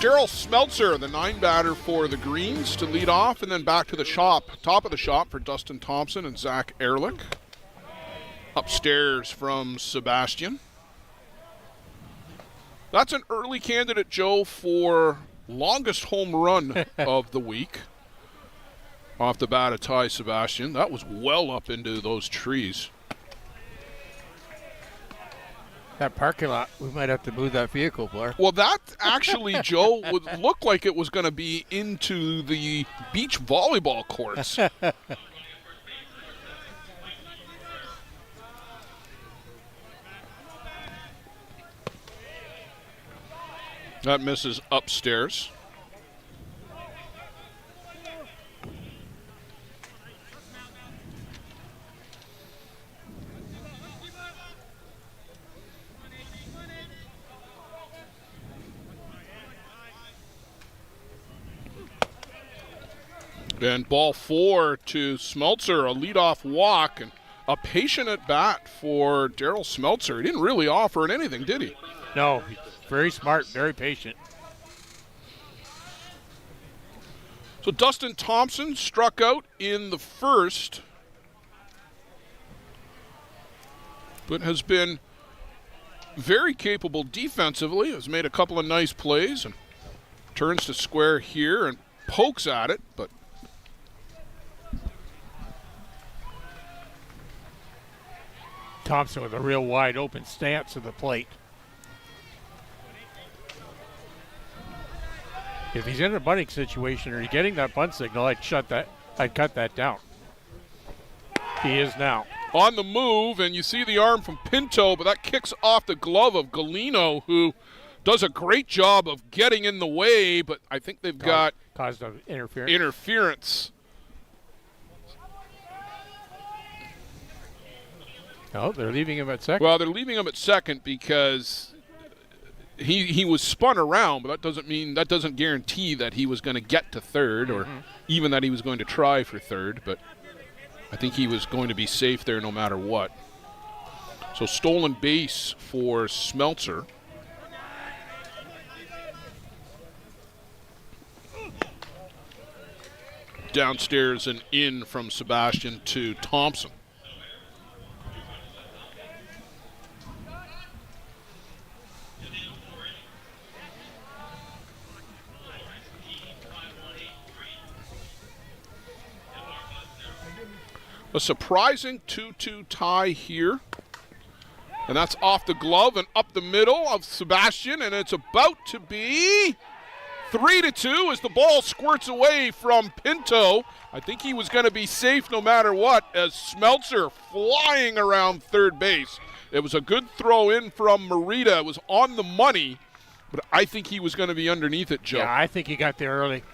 Daryl Smeltzer, the 9-batter for the Greens, to lead off, and then back to the shop. Top of the shop for Dustin Thompson and Zach Ehrlich. Upstairs from Sebastian. That's an early candidate, Joe, for longest home run of the week. Off the bat of Ty Sebastian. That was well up into those trees. That parking lot, we might have to move that vehicle, Blair. Well, that actually, Joe, would look like it was going to be into the beach volleyball courts. That misses upstairs. And ball 4 to Smeltzer, a leadoff walk, and a patient at bat for Daryl Smeltzer. He didn't really offer anything, did he? No, he's very smart, very patient. So Dustin Thompson struck out in the first, but has been very capable defensively. Has made a couple of nice plays and turns to square here and pokes at it, but Thompson with a real wide open stance to the plate. If he's in a bunting situation or he's getting that bunt signal, I'd cut that down. He is now. On the move, and you see the arm from Pinto, but that kicks off the glove of Galino, who does a great job of getting in the way, but I think they've got caused interference. Oh, they're leaving him at second. Well, they're leaving him at second because he was spun around, but that doesn't guarantee that he was going to get to third or even that he was going to try for third, but I think he was going to be safe there no matter what. So stolen base for Smeltzer. Downstairs and in from Sebastian to Thompson. A surprising 2-2 tie here. And that's off the glove and up the middle of Sebastian, and it's about to be 3-2 as the ball squirts away from Pinto. I think he was going to be safe no matter what, as Smeltzer flying around third base. It was a good throw in from Morita. It was on the money, but I think he was going to be underneath it, Joe. Yeah, I think he got there early.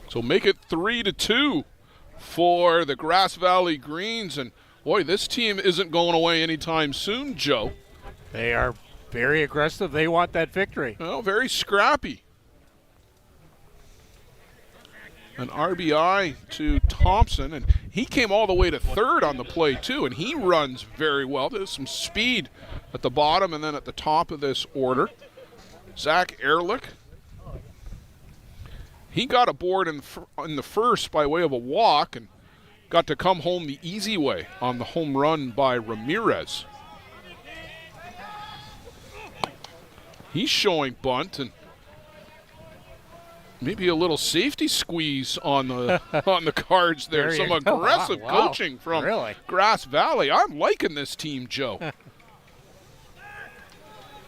So make it 3-2 for the Grass Valley Greens. And, boy, this team isn't going away anytime soon, Joe. They are very aggressive. They want that victory. Well, very scrappy. An RBI to Thompson, and he came all the way to third on the play, too, and he runs very well. There's some speed at the bottom and then at the top of this order. Zach Ehrlich. He got aboard in the first by way of a walk and got to come home the easy way on the home run by Ramirez. He's showing bunt and maybe a little safety squeeze on the cards there. Some aggressive coaching from Grass Valley. I'm liking this team, Joe.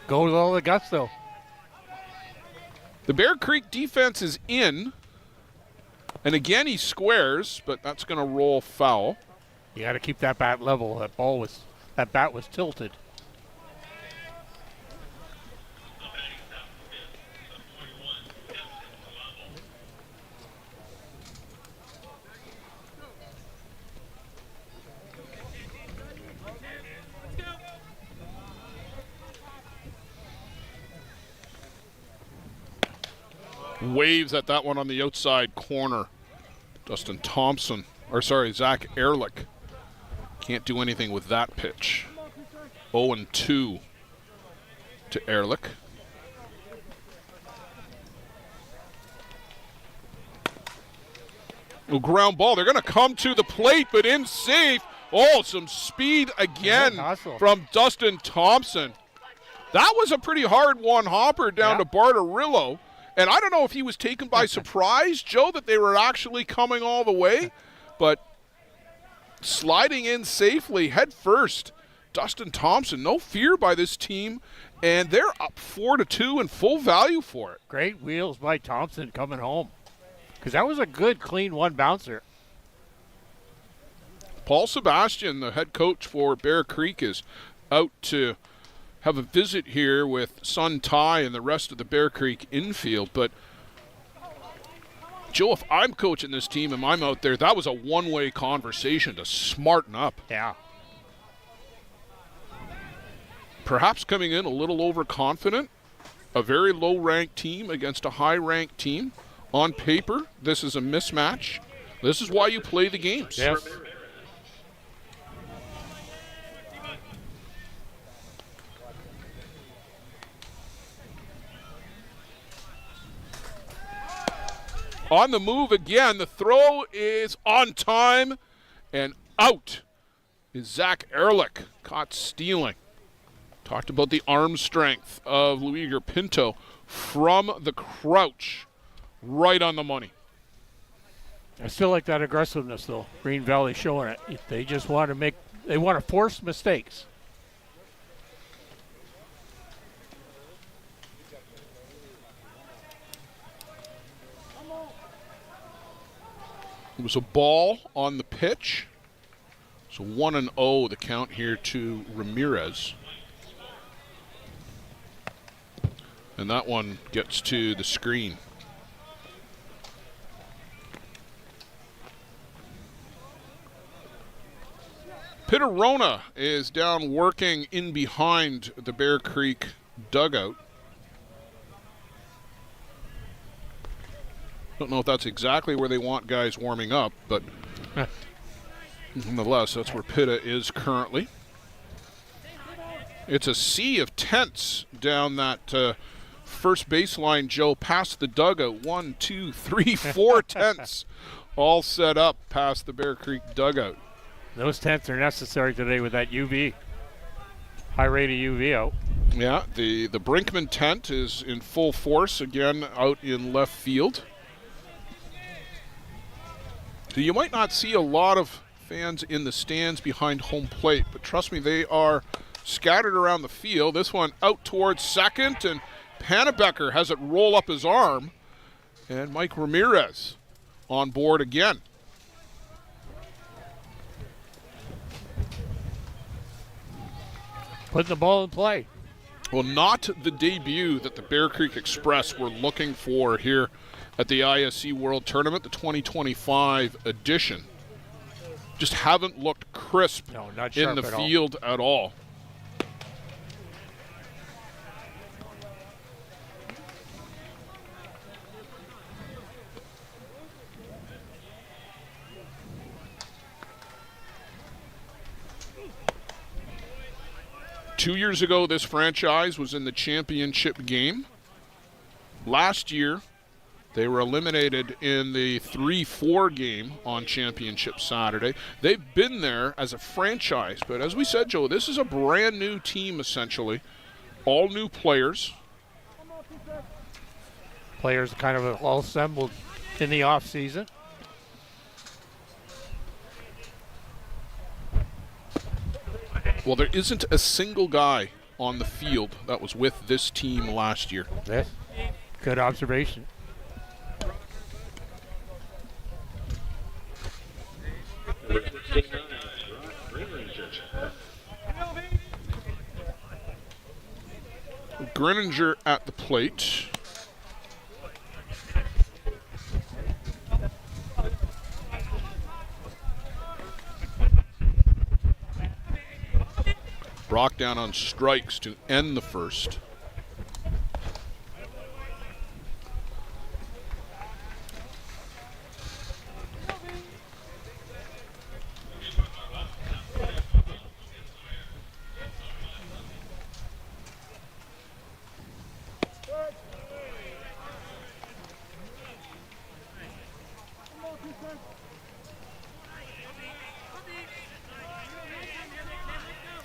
Go with all the gusto. The Bear Creek defense is in. And again, he squares, but that's going to roll foul. You got to keep that bat level. That bat was tilted. Waves at that one on the outside corner. Zach Ehrlich can't do anything with that pitch. 0-2 to Ehrlich. A ground ball. They're going to come to the plate, but in safe. Oh, some speed again from Dustin Thompson. That was a pretty hard one-hopper down to Barterillo. And I don't know if he was taken by surprise, Joe, that they were actually coming all the way. But sliding in safely, head first. Dustin Thompson, no fear by this team. And they're up 4-2 and full value for it. Great wheels by Thompson coming home. Because that was a good, clean one bouncer. Paul Sebastian, the head coach for Bear Creek, is out to have a visit here with Sun Tai and the rest of the Bear Creek infield. But, Joe, if I'm coaching this team and I'm out there, that was a one-way conversation to smarten up. Yeah. Perhaps coming in a little overconfident. A very low-ranked team against a high-ranked team. On paper, this is a mismatch. This is why you play the games. Yes. On the move again. The throw is on time and out is Zach Ehrlich, caught stealing. Talked about the arm strength of Luiger Pinto from the crouch. Right on the money. I still like that aggressiveness, though. Green Valley showing it. They just want to force mistakes. It was a ball on the pitch. So 1-0 the count here to Ramirez. And that one gets to the screen. Pitterona is down working in behind the Bear Creek dugout. Don't know if that's exactly where they want guys warming up, but nonetheless, that's where Pitta is currently. It's a sea of tents down that first baseline, Joe, past the dugout. 1, 2, 3, 4 tents all set up past the Bear Creek dugout. Those tents are necessary today with that UV. High rate of UV out. Yeah, the Brinkman tent is in full force again out in left field. So you might not see a lot of fans in the stands behind home plate, but trust me, they are scattered around the field. This one out towards second, and Pannebecker has it roll up his arm, and Mike Ramirez on board again. Putting the ball in play. Well, not the debut that the Bear Creek Express were looking for here at the ISC World Tournament, the 2025 edition. Just haven't looked crisp in the field at all. Two years ago, this franchise was in the championship game. Last year, they were eliminated in the 3-4 game on Championship Saturday. They've been there as a franchise, but as we said, Joe, this is a brand new team essentially. All new players. Players kind of all assembled in the off season. Well, there isn't a single guy on the field that was with this team last year. Yes. Good observation. Number 69, Gremlins. Greninger at the plate. Brock down on strikes to end the first.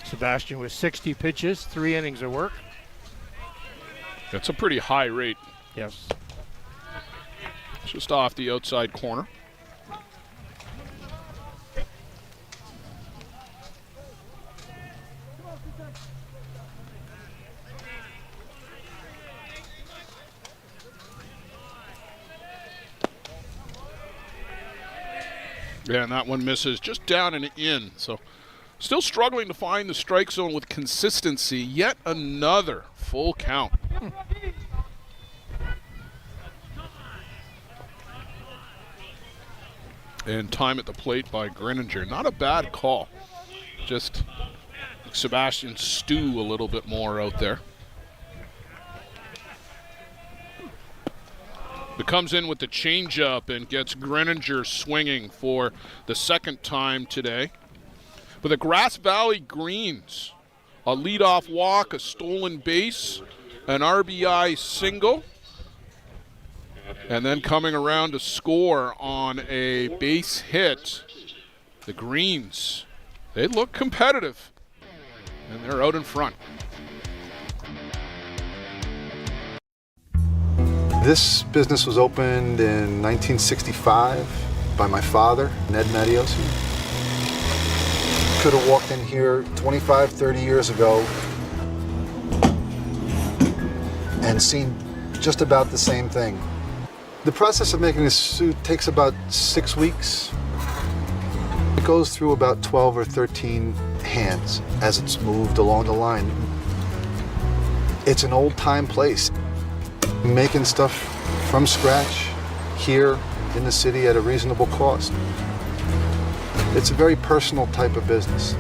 Sebastian with 60 pitches, 3 innings of work. That's a pretty high rate. Yes. Just off the outside corner. Yeah, and that one misses just down and in. So still struggling to find the strike zone with consistency. Yet another full count. And time at the plate by Greninger. Not a bad call. Just Sebastian stew a little bit more out there. It comes in with the changeup and gets Greninger swinging for the second time today. But the Grass Valley Greens, a leadoff walk, a stolen base, an RBI single, and then coming around to score on a base hit. The Greens, they look competitive, and they're out in front. This business was opened in 1965 by my father, Ned Matiosi. Could have walked in here 25, 30 years ago and seen just about the same thing. The process of making this suit takes about 6 weeks. It goes through about 12 or 13 hands as it's moved along the line. It's an old-time place. Making stuff from scratch here in the city at a reasonable cost. It's a very personal type of business.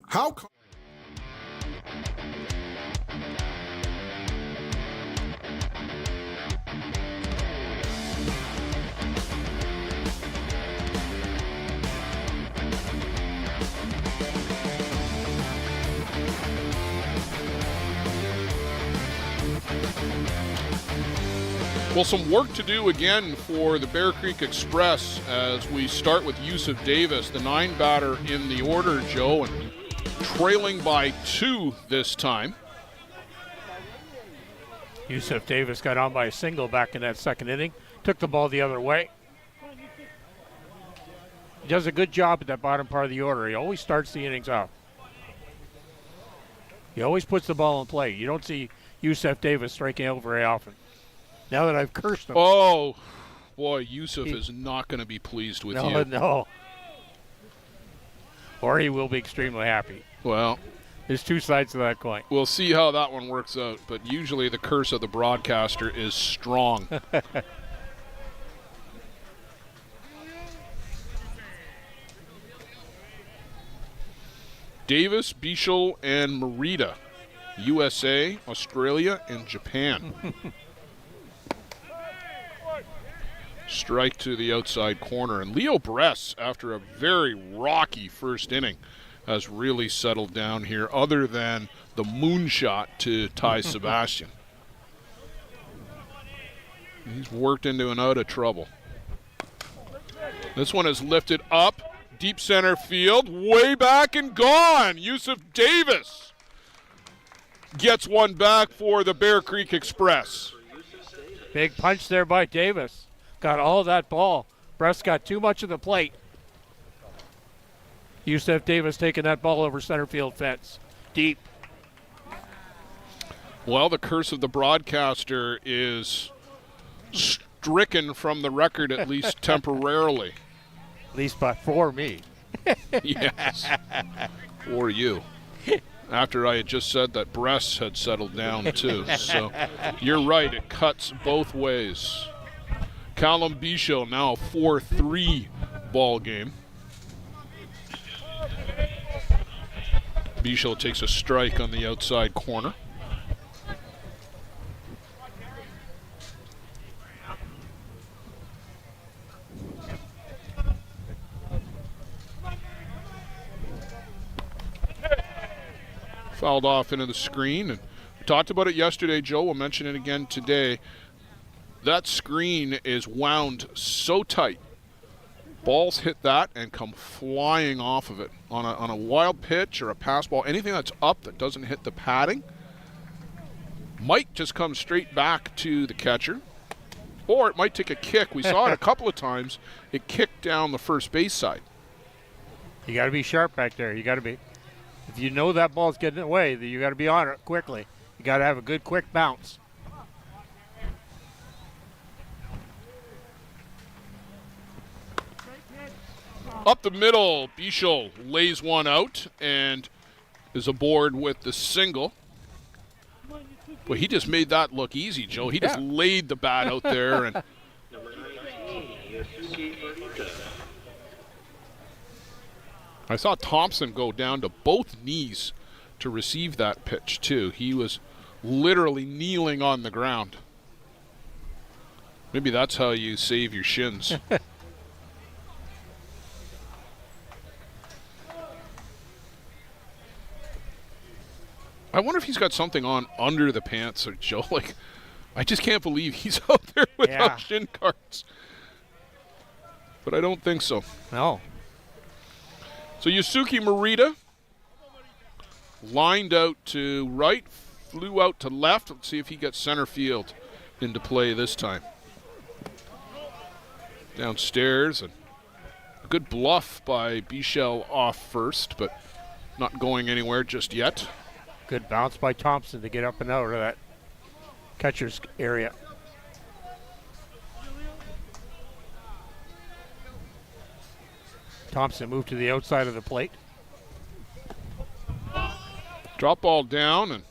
How come? Well, some work to do again for the Bear Creek Express as we start with Yusuf Davis, the 9-batter in the order, Joe, and trailing by 2 this time. Yusuf Davis got on by a single back in that second inning. Took the ball the other way. He does a good job at that bottom part of the order. He always starts the innings off. He always puts the ball in play. You don't see Yusuf Davis striking out very often. Now that I've cursed him. Oh, boy, Yusuf is not going to be pleased with you. No. Or he will be extremely happy. Well, there's 2 sides to that coin. We'll see how that one works out, but usually the curse of the broadcaster is strong. Davis, Bichel, and Merida, USA, Australia, and Japan. Strike to the outside corner. And Leo Bress, after a very rocky first inning, has really settled down here, other than the moonshot to Ty Sebastian. He's worked into and out of trouble. This one is lifted up, deep center field, way back and gone. Yusuf Davis gets one back for the Bear Creek Express. Big punch there by Davis. Got all of that ball. Bress got too much of the plate. Yusef Davis taking that ball over center field fence. Deep. Well, the curse of the broadcaster is stricken from the record, at least temporarily. At least for me. Yes. Or you. After I had just said that breasts had settled down, too. So you're right. It cuts both ways. Callum Bichot now a 4-3 ball game. Bichot takes a strike on the outside corner. Fouled off into the screen. And we talked about it yesterday, Joe. We'll mention it again today. That screen is wound so tight. Balls hit that and come flying off of it. On a wild pitch or a pass ball, anything that's up that doesn't hit the padding might just come straight back to the catcher. Or it might take a kick. We saw it a couple of times. It kicked down the first base side. You got to be sharp back there. You got to be. If you know that ball's getting away, you got to be on it quickly. You got to have a good quick bounce. Up the middle, Bichot lays one out and is aboard with the single. But he just made that look easy, Joe. He just laid the bat out there. And Number 19, Yasuki Morita. I saw Thompson go down to both knees to receive that pitch, too. He was literally kneeling on the ground. Maybe that's how you save your shins. I wonder if he's got something on under the pants, or Joe. Like, I just can't believe he's out there without shin guards. But I don't think so. No. So Yasuki Morita lined out to right, flew out to left. Let's see if he gets center field into play this time. Downstairs, and a good bluff by Bichot off first, but not going anywhere just yet. Good bounce by Thompson to get up and out of that catcher's area. Thompson moved to the outside of the plate. Drop ball down, and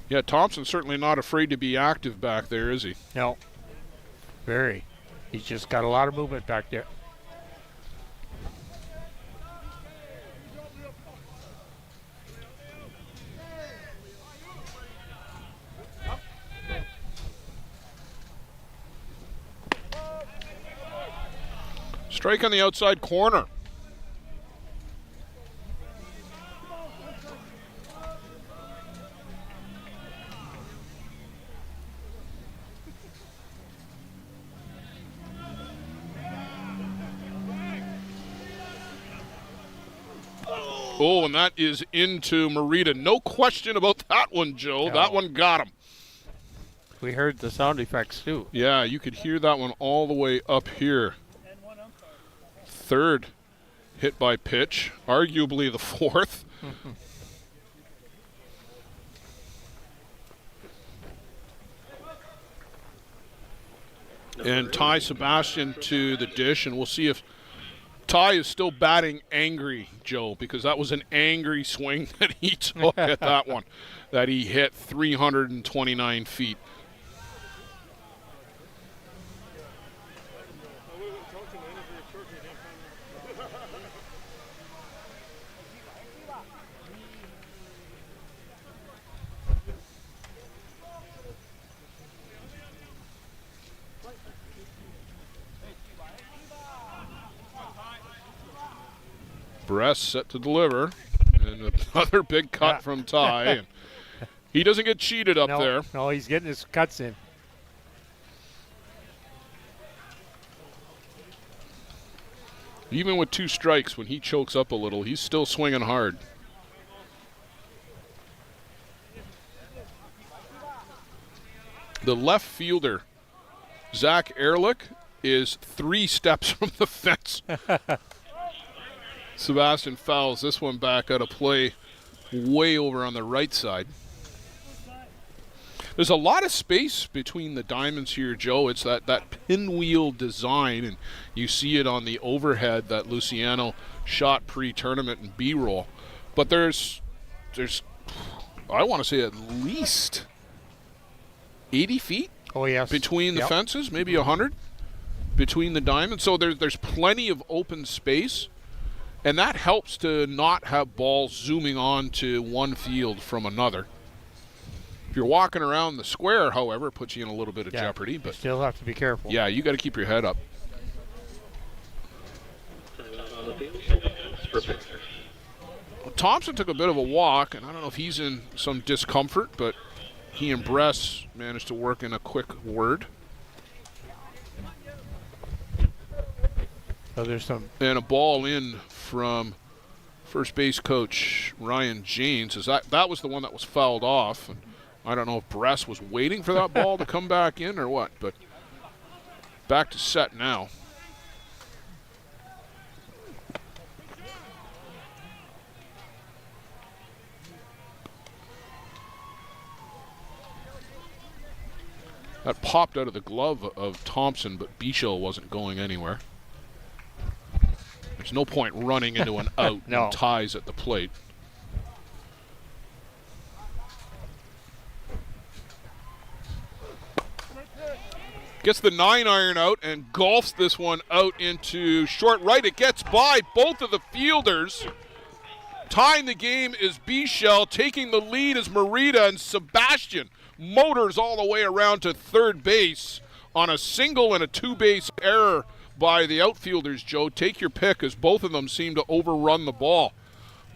yeah, Thompson's certainly not afraid to be active back there, is he? No. Very. He's just got a lot of movement back there. Strike on the outside corner. Oh, and that is into Morita. No question about that one, Joe. No. That one got him. We heard the sound effects too. Yeah, you could hear that one all the way up here. Third hit by pitch, arguably the fourth. And Ty Sebastian to the dish, and we'll see if Ty is still batting angry, Joe, because that was an angry swing that he took at that one, that he hit 329 feet. Bress set to deliver, and another big cut from Ty. And he doesn't get cheated up there. No, he's getting his cuts in. Even with two strikes, when he chokes up a little, he's still swinging hard. The left fielder Zach Ehrlich is 3 steps from the fence. Sebastian fouls this one back out of play way over on the right side. There's a lot of space between the diamonds here, Joe. It's that pinwheel design, and you see it on the overhead that Luciano shot pre-tournament and B-roll. But there's I want to say at least 80 feet between the fences, maybe 100 between the diamonds. So there's plenty of open space, and that helps to not have balls zooming on to one field from another. If you're walking around the square, however, it puts you in a little bit of jeopardy. But you still have to be careful. Yeah, you got to keep your head up. Well, Thompson took a bit of a walk, and I don't know if he's in some discomfort, but he and Bress managed to work in a quick word. So there's some. And a ball in from first base coach Ryan Janes. That was the one that was fouled off. And I don't know if Bress was waiting for that ball to come back in or what, but back to set now. That popped out of the glove of Thompson, but Bichel wasn't going anywhere. There's no point running into an out and ties at the plate. Gets the 9-iron out and golfs this one out into short right. It gets by both of the fielders. Tying the game is Bichel. Taking the lead is Merida, and Sebastian motors all the way around to third base on a single and a 2-base error by the outfielders, Joe. Take your pick, as both of them seem to overrun the ball.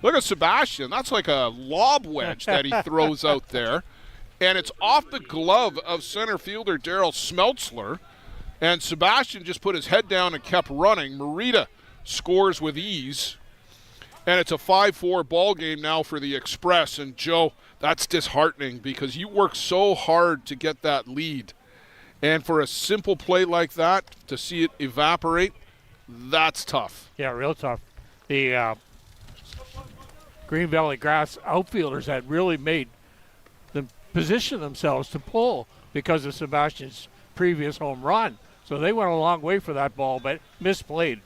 Look at Sebastian. That's like a lob wedge that he throws out there. And it's off the glove of center fielder Daryl Smeltzler. And Sebastian just put his head down and kept running. Merida scores with ease. And it's a 5-4 ball game now for the Express. And, Joe, that's disheartening because you work so hard to get that lead. And for a simple play like that, to see it evaporate, that's tough. Yeah, real tough. The Green Valley Grass outfielders had really made them position themselves to pull because of Sebastian's previous home run. So they went a long way for that ball, but misplayed.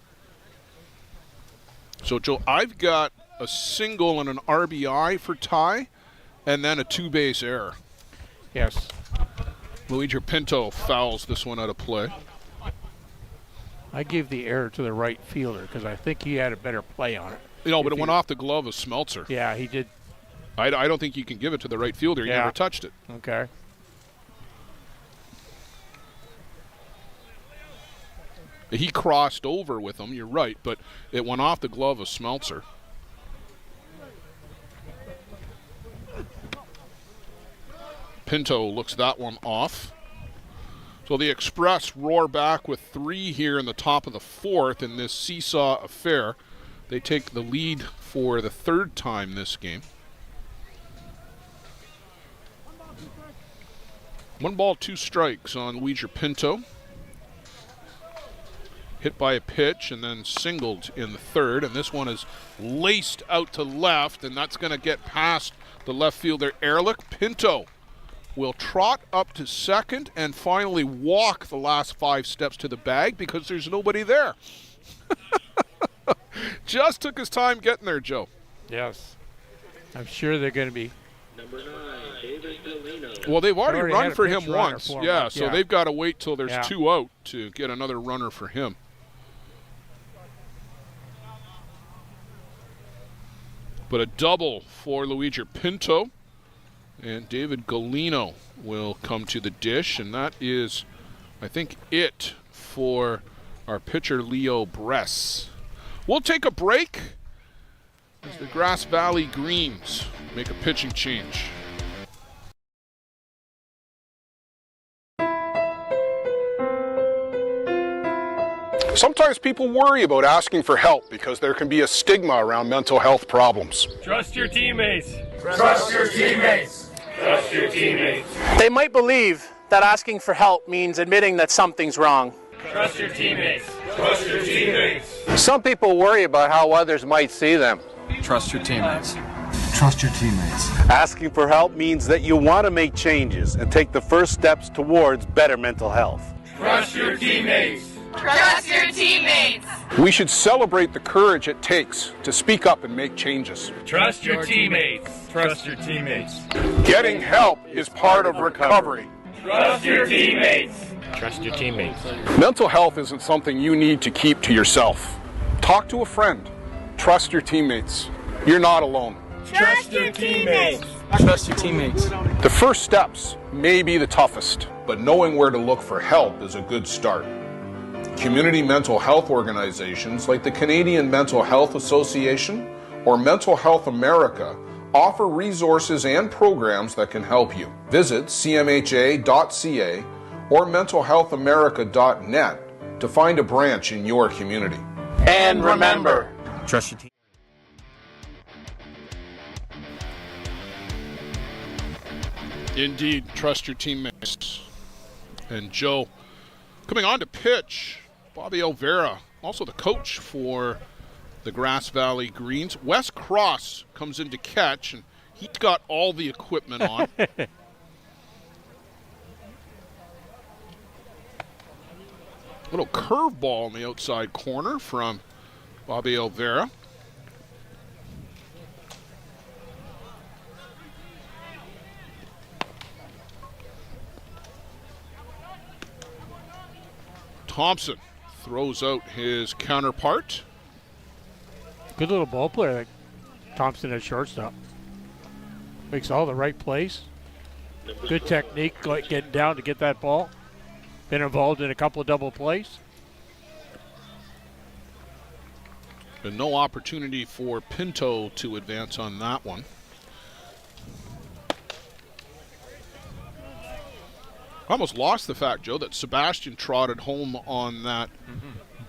So, Joe, I've got a single and an RBI for Ty, and then a 2-base error. Yes. Luigi Pinto fouls this one out of play. I gave the error to the right fielder because I think he had a better play on it. You know, but it went off the glove of Smeltzer. Yeah, he did. I don't think you can give it to the right fielder. He never touched it. Okay. He crossed over with him, you're right, but it went off the glove of Smeltzer. Pinto looks that one off. So the Express roar back with 3 here in the top of the 4th in this seesaw affair. They take the lead for the 3rd time this game. 1 ball, 2 strikes on Luigi Pinto. Hit by a pitch and then singled in the 3rd, and this one is laced out to left, and that's going to get past the left fielder Ehrlich. Pinto will trot up to second and finally walk the last 5 steps to the bag because there's nobody there. Just took his time getting there, Joe. Yes. I'm sure they're going to be. Number 9, David Galino. Well, they've already run for him once. For him. Yeah, so they've got to wait till there's 2 out to get another runner for him. But a double for Luigi Pinto. And David Galino will come to the dish. And that is, I think, it for our pitcher, Leo Bress. We'll take a break as the Grass Valley Greens make a pitching change. Sometimes people worry about asking for help because there can be a stigma around mental health problems. Trust your teammates. Trust your teammates. Trust your teammates. They might believe that asking for help means admitting that something's wrong. Trust your teammates. Trust your teammates. Some people worry about how others might see them. Trust your teammates. Trust your teammates. Asking for help means that you want to make changes and take the first steps towards better mental health. Trust your teammates. Trust your teammates. We should celebrate the courage it takes to speak up and make changes. Trust your teammates. Trust your teammates. Getting help is part of recovery. Trust your teammates. Trust your teammates. Mental health isn't something you need to keep to yourself. Talk to a friend. Trust your teammates. You're not alone. Trust your teammates. Trust your teammates. The first steps may be the toughest, but knowing where to look for help is a good start. Community mental health organizations like the Canadian Mental Health Association or Mental Health America offer resources and programs that can help you. Visit cmha.ca or mentalhealthamerica.net to find a branch in your community. And remember, Trust your team. Indeed, trust your teammates. And Joe, coming on to pitch, Bobby Elvera, also the coach for the Grass Valley Greens. Wes Cross comes in to catch, and he's got all the equipment on. Little curveball in the outside corner from Bobby Elvera. Thompson throws out his counterpart. Good little ball player, like Thompson at shortstop. Makes all the right plays. Good technique, getting down to get that ball. Been involved in a couple of double plays. And no opportunity for Pinto to advance on that one. I almost lost the fact, Joe, that Sebastian trotted home on that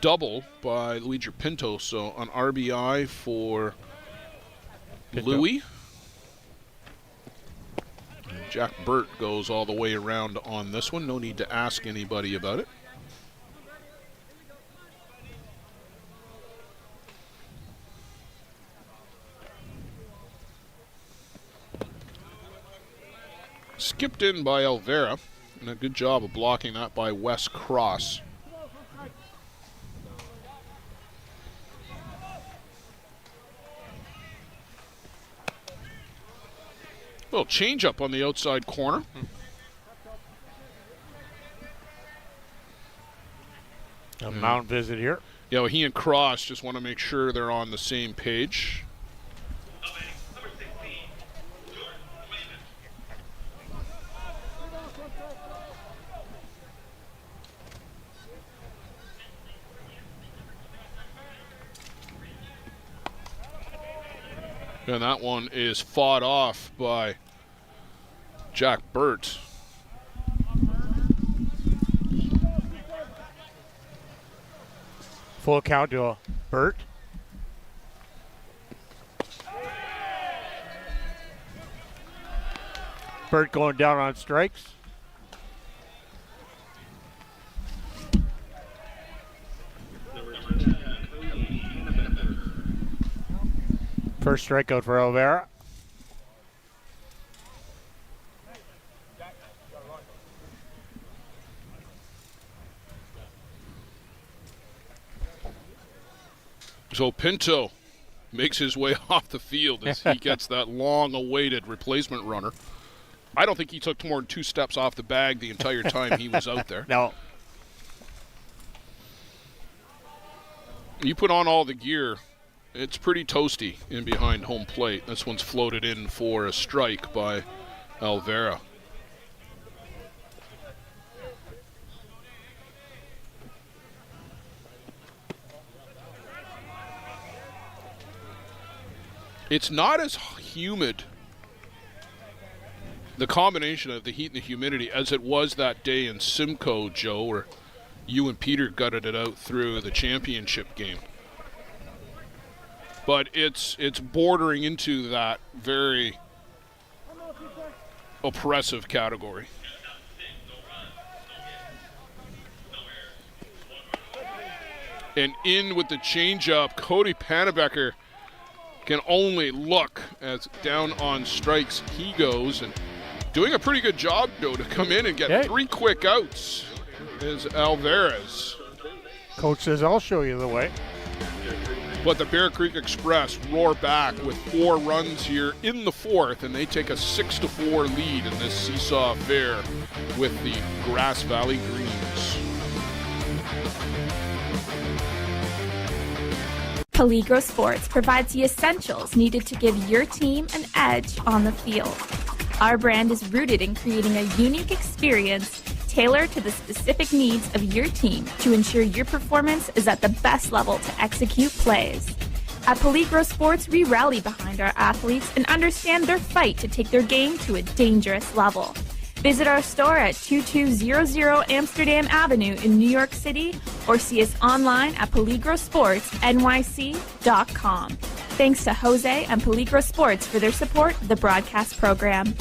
double by Luigi Pinto. So an RBI for Pinto. Louis. And Jack Burt goes all the way around on this one. No need to ask anybody about it. Skipped in by Elvera. And a good job of blocking that by Wes Cross. Little changeup on the outside corner. A mound visit here. Yeah, well, he and Cross just want to make sure they're on the same page. And that one is fought off by Jack Burt. Full count to Burt. Burt going down on strikes. First strikeout for Elvera. So Pinto makes his way off the field as he gets that long-awaited replacement runner. I don't think he took more than 2 steps off the bag the entire time he was out there. No. You put on all the gear, it's pretty toasty in behind home plate. This one's floated in for a strike by Elvera. It's not as humid, the combination of the heat and the humidity, as it was that day in Simcoe, Joe, where you and Peter gutted it out through the championship game. But it's bordering into that very oppressive category. And in with the changeup, Cody Panebecker can only look as down on strikes he goes, and doing a pretty good job, Joe, to come in and get 3 quick outs is Alvarez. Coach says, I'll show you the way. But the Bear Creek Express roar back with 4 runs here in the 4th, and they take a 6-4 lead in this seesaw affair with the Grass Valley Greens. Peligro Sports provides the essentials needed to give your team an edge on the field. Our brand is rooted in creating a unique experience tailored to the specific needs of your team to ensure your performance is at the best level to execute plays. At Peligro Sports, we rally behind our athletes and understand their fight to take their game to a dangerous level. Visit our store at 2200 Amsterdam Avenue in New York City or see us online at peligrosportsnyc.com. Thanks to Jose and Peligro Sports for their support of the broadcast program.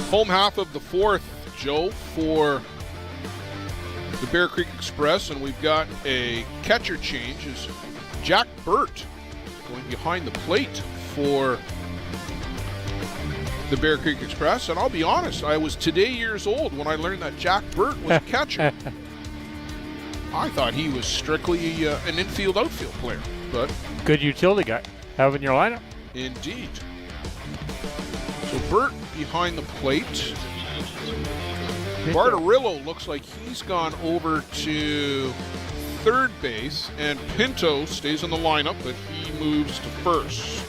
Home half of the 4th, Joe, for the Bear Creek Express, and we've got a catcher change as Jack Burt going behind the plate for the Bear Creek Express. And I'll be honest, I was today years old when I learned that Jack Burt was a catcher. I thought he was strictly an infield-outfield player, but good utility guy. Have in your lineup. Indeed. So Burt behind the plate. Bartarillo looks like he's gone over to third base, and Pinto stays in the lineup, but he moves to first.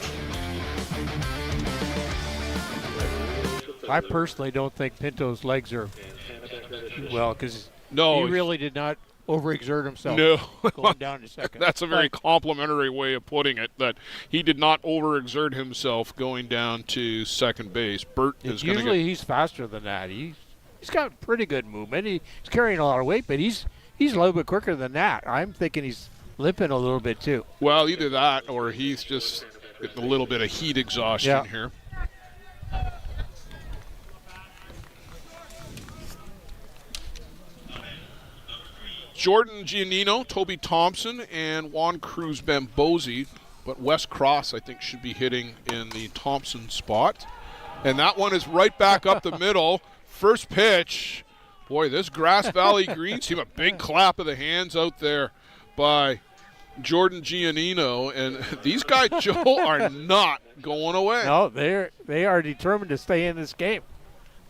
I personally don't think Pinto's legs are well, because he really did not overexert himself. No. Going down to second. That's a very complimentary way of putting it, that he did not overexert himself going down to second base. Burt is going to usually he's faster than that. He's got pretty good movement. He's carrying a lot of weight, but he's a little bit quicker than that. I'm thinking he's limping a little bit too. Well, either that or he's just getting a little bit of heat exhaustion here. Jordan Giannino, Toby Thompson, and Juan Cruz Bambosi. But Wes Cross, I think, should be hitting in the Thompson spot. And that one is right back up the middle. First pitch. Boy, this Grass Valley Greens team, a big clap of the hands out there by Jordan Giannino. And these guys, Joe, are not going away. No, they are determined to stay in this game.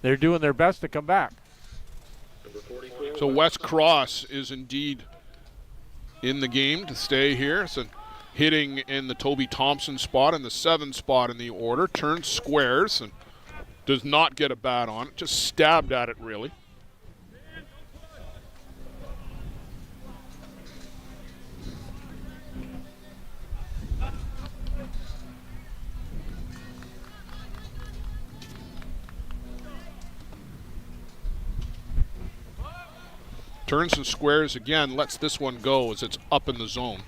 They're doing their best to come back. So Wes Cross is indeed in the game to stay here. So hitting in the Toby Thompson spot and the 7th spot in the order. Turns squares and does not get a bat on it. Just stabbed at it, really. Turns and squares again, lets this one go as it's up in the zone.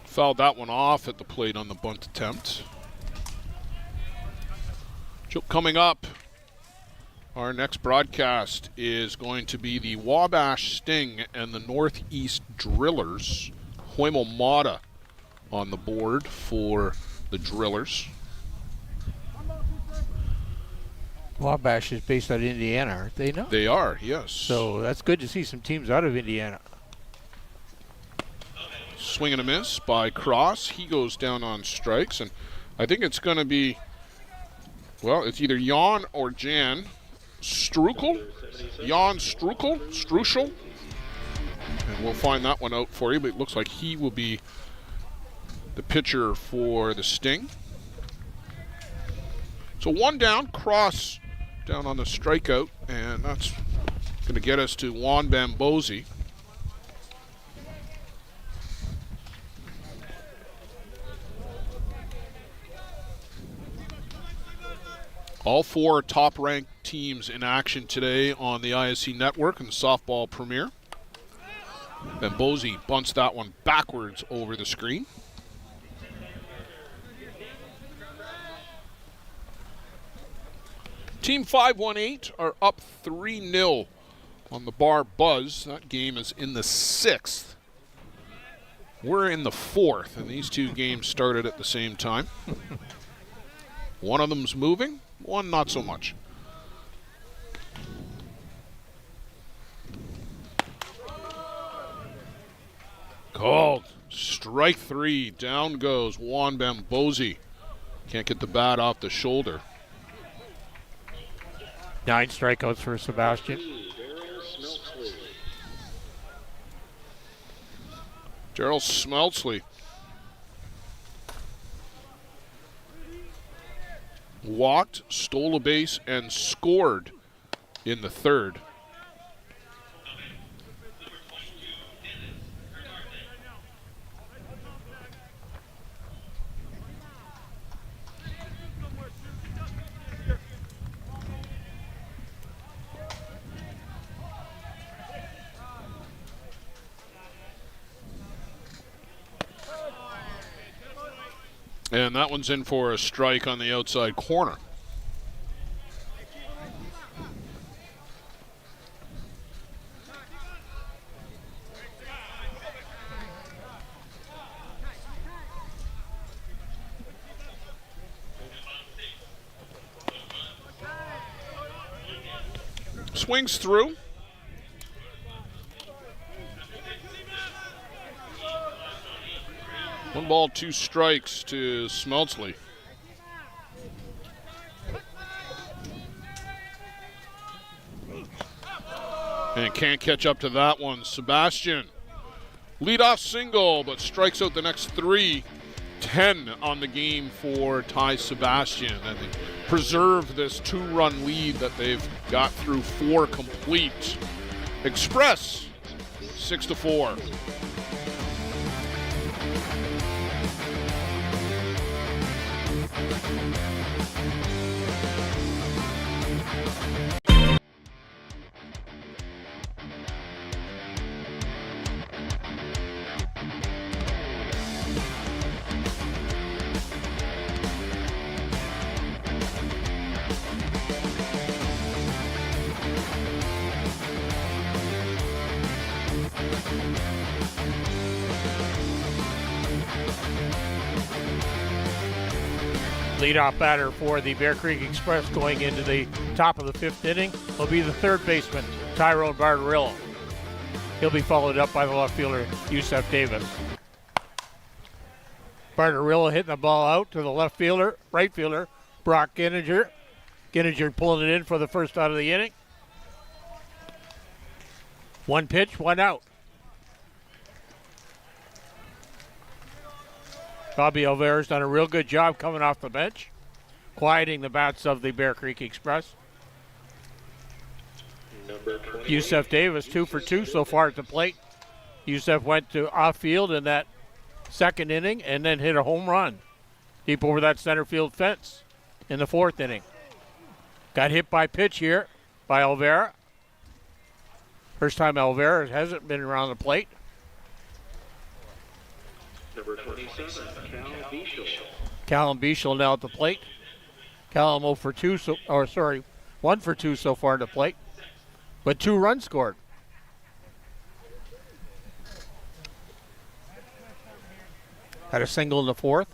Fouled that one off at the plate on the bunt attempt. Coming up, our next broadcast is going to be the Wabash Sting and the Northeast Drillers. Huemo Mata on the board for the Drillers. Wabash is based out of Indiana, aren't they? No? They are, yes. So that's good to see some teams out of Indiana. Swing and a miss by Cross. He goes down on strikes, and I think it's going to be Well, it's either Jan or Jan Strukel. Jan Struchel. And we'll find that one out for you, but it looks like he will be the pitcher for the Sting. So one down, Cross down on the strikeout, and that's going to get us to Juan Bambosi. All four top-ranked teams in action today on the ISC Network and the Softball Premier. Bambosi bunts that one backwards over the screen. Team 518 are up 3-0 on the Bar Buzz. That game is in the 6th. We're in the 4th, and these two games started at the same time. One of them's moving, one not so much. Called. Strike 3. Down goes Juan Bambosi. Can't get the bat off the shoulder. 9 strikeouts for Sebastian. Daryl Smeltsley. Walked, stole a base, and scored in the 3rd. And that one's in for a strike on the outside corner. Swings through. One ball, 2 strikes to Smeltsley. And can't catch up to that one. Sebastian, leadoff single, but strikes out the next 3. 10 on the game for Ty Sebastian. And they preserve this 2-run lead that they've got through 4 complete. Express, 6-4. Leadoff batter for the Bear Creek Express going into the top of the 5th inning will be the 3rd baseman, Tyrone Barbarillo. He'll be followed up by the left fielder, Yusef Davis. Barbarillo hitting the ball out to the left fielder, right fielder, Brock Ginninger. Ginninger pulling it in for the first out of the inning. 1 pitch, 1 out. Bobby Alvera's done a real good job coming off the bench, quieting the bats of the Bear Creek Express. Yusef Davis, 2 for 2 so far at the plate. Yusef went to off field in that 2nd inning and then hit a home run deep over that center field fence in the 4th inning. Got hit by pitch here by Alvera. First time Alvera hasn't been around the plate. Number 27, Callum Bieshel. Callum Bieshel now at the plate. Callum 1 for 2 so far at the plate, but 2 runs scored. Had a single in the 4th.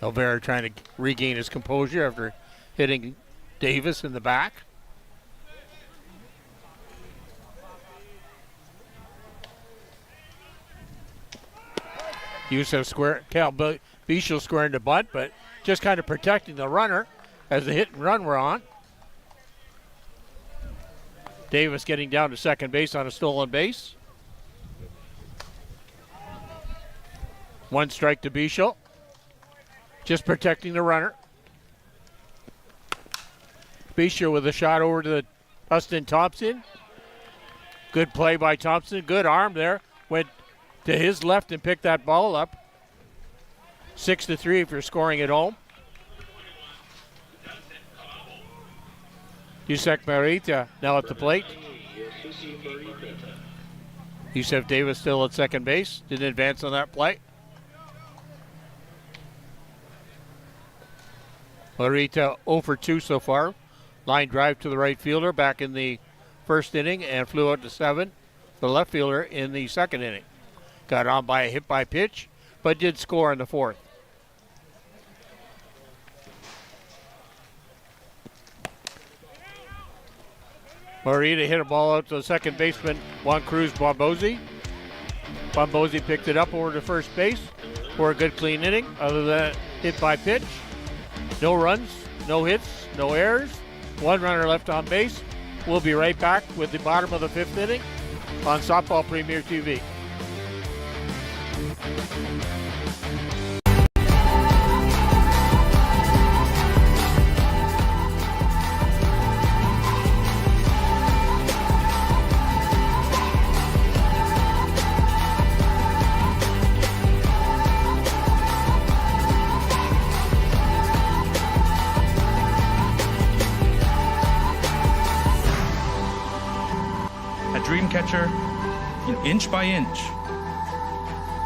Alvera trying to regain his composure after hitting Davis in the back. Yusef square, Cal Bichel squaring the bunt, but just kind of protecting the runner as the hit and run were on. Davis getting down to second base on a stolen base. 1 strike to Bichel. Just protecting the runner. Bichel with a shot over to Dustin Thompson. Good play by Thompson. Good arm there. Went to his left and picked that ball up. 6-3 if you're scoring at home. Yusef Marita now at the plate. Yusef Davis still at second base. Didn't advance on that play. Marita 0 for 2 so far. Line drive to the right fielder back in the first inning and flew out to 7. The left fielder in the second inning. Got on by a hit by pitch, but did score in the fourth. Marita hit a ball out to the second baseman, Juan Cruz Bombosi. Bombosi picked it up over to first base for a good clean inning. Other than hit by pitch, no runs, no hits, no errors. 1 runner left on base. We'll be right back with the bottom of the 5th inning on Softball Premier TV. Dream catcher, inch by inch,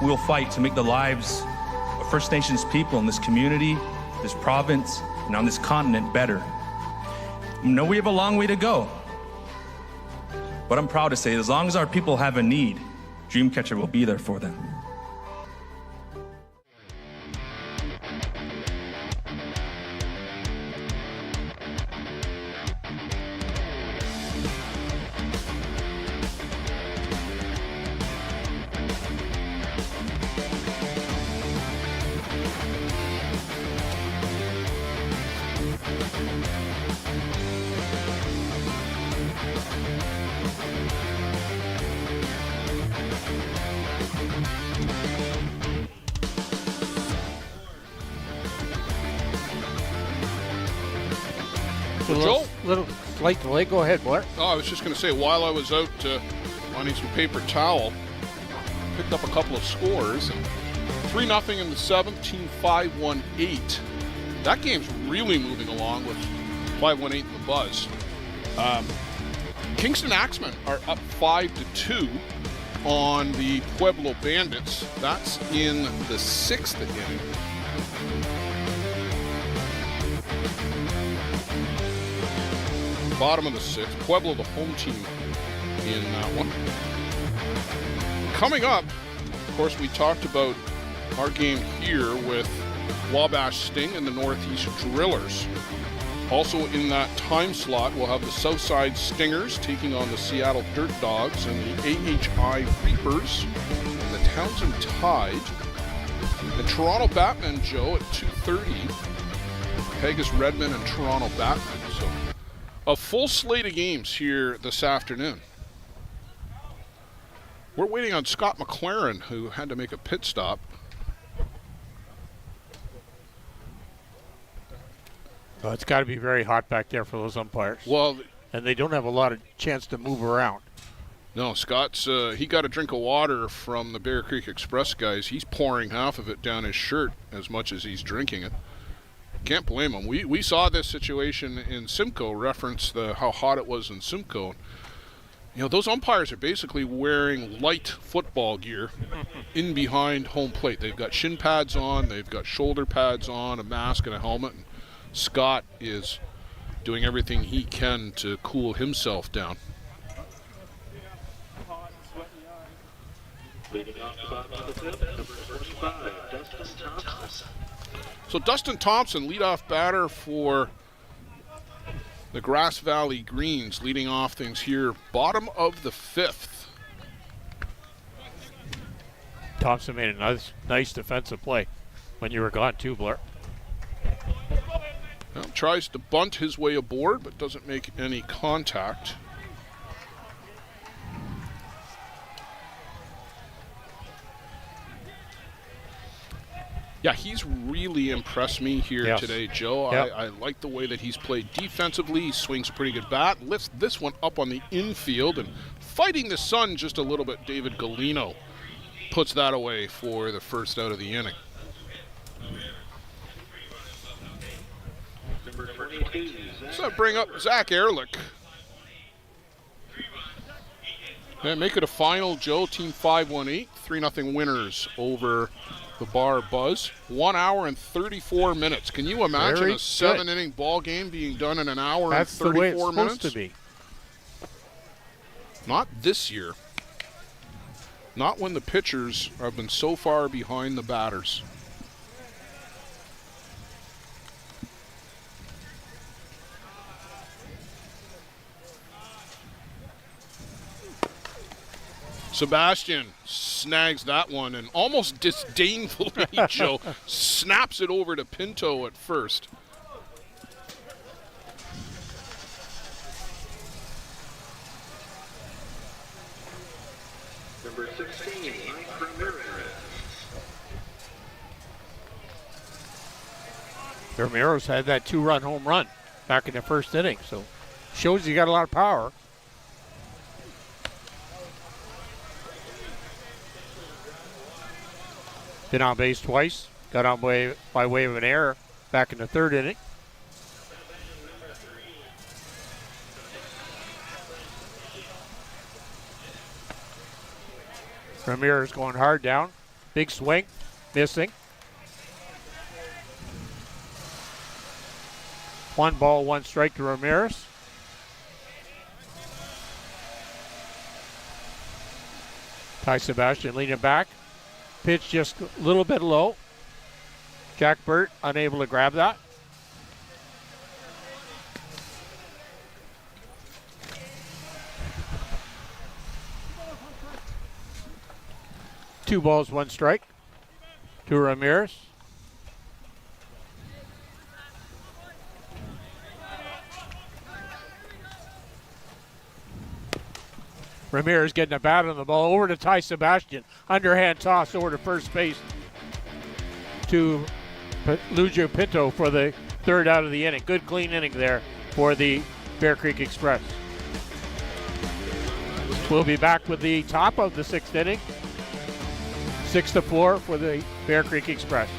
we'll fight to make the lives of First Nations people in this community, this province, and on this continent better. I know we have a long way to go, but I'm proud to say as long as our people have a need, Dreamcatcher will be there for them. Little slight delay. Go ahead, Blair. Oh, I was just going to say, while I was out finding some paper towel, picked up a couple of scores. 3-0 in the 7th, Team 5-1-8. That game's really moving along with 5-1-8 in the buzz. Kingston Axemen are up 5-2 on the Pueblo Bandits. That's in the 6th inning. Bottom of the 6th. Pueblo, the home team in that one. Coming up, of course, we talked about our game here with Wabash Sting and the Northeast Drillers. Also in that time slot, we'll have the Southside Stingers taking on the Seattle Dirt Dogs and the AHI Reapers and the Townsend Tide. The Toronto Batmen, Joe, at 2:30. Pegasus Redmen and Toronto Batmen. So a full slate of games here this afternoon. We're waiting on Scott McLaren, who had to make a pit stop. Oh, it's got to be very hot back there for those umpires. Well, and they don't have a lot of chance to move around. No, Scott's he got a drink of water from the Bear Creek Express guys. He's pouring half of it down his shirt as much as he's drinking it. Can't blame him. We saw this situation in Simcoe, reference how hot it was in Simcoe. You know, those umpires are basically wearing light football gear in behind home plate. They've got shin pads on, they've got shoulder pads on, a mask and a helmet. And Scott is doing everything he can to cool himself down. So Dustin Thompson, leadoff batter for the Grass Valley Greens, leading off things here, bottom of the 5th. Thompson made a nice defensive play when you were gone too, Blair. Well, tries to bunt his way aboard, but doesn't make any contact. Yeah, he's really impressed me here today, Joe. Yep. I like the way that he's played defensively. He swings a pretty good bat, lifts this one up on the infield, and fighting the sun just a little bit, David Galino puts that away for the first out of the inning. So bring up Zach Ehrlich. And make it a final, Joe. Team 518, 3-0 winners over the Bar Buzz. 1 hour and 34 minutes. Can you imagine a 7-inning ball game being done in an hour and 34 minutes? That's the way it's supposed to be. Not this year. Not when the pitchers have been so far behind the batters. Sebastian snags that one and almost disdainfully, Joe, snaps it over to Pinto at first. Number 16, Mike Ramirez. Ramirez had that 2-run home run back in the first inning, so shows he got a lot of power. Been on base twice, got on by way of an error back in the third inning. Ramirez going hard down, big swing, missing. 1 ball, 1 strike to Ramirez. Ty Sebastian leaning back. Pitch just a little bit low. Jack Burt unable to grab that. Two balls, 1 strike to Ramirez. Ramirez getting a bat on the ball over to Ty Sebastian. Underhand toss over to first base to Lujo Pinto for the third out of the inning. Good clean inning there for the Bear Creek Express. We'll be back with the top of the 6th inning. 6-4 for the Bear Creek Express.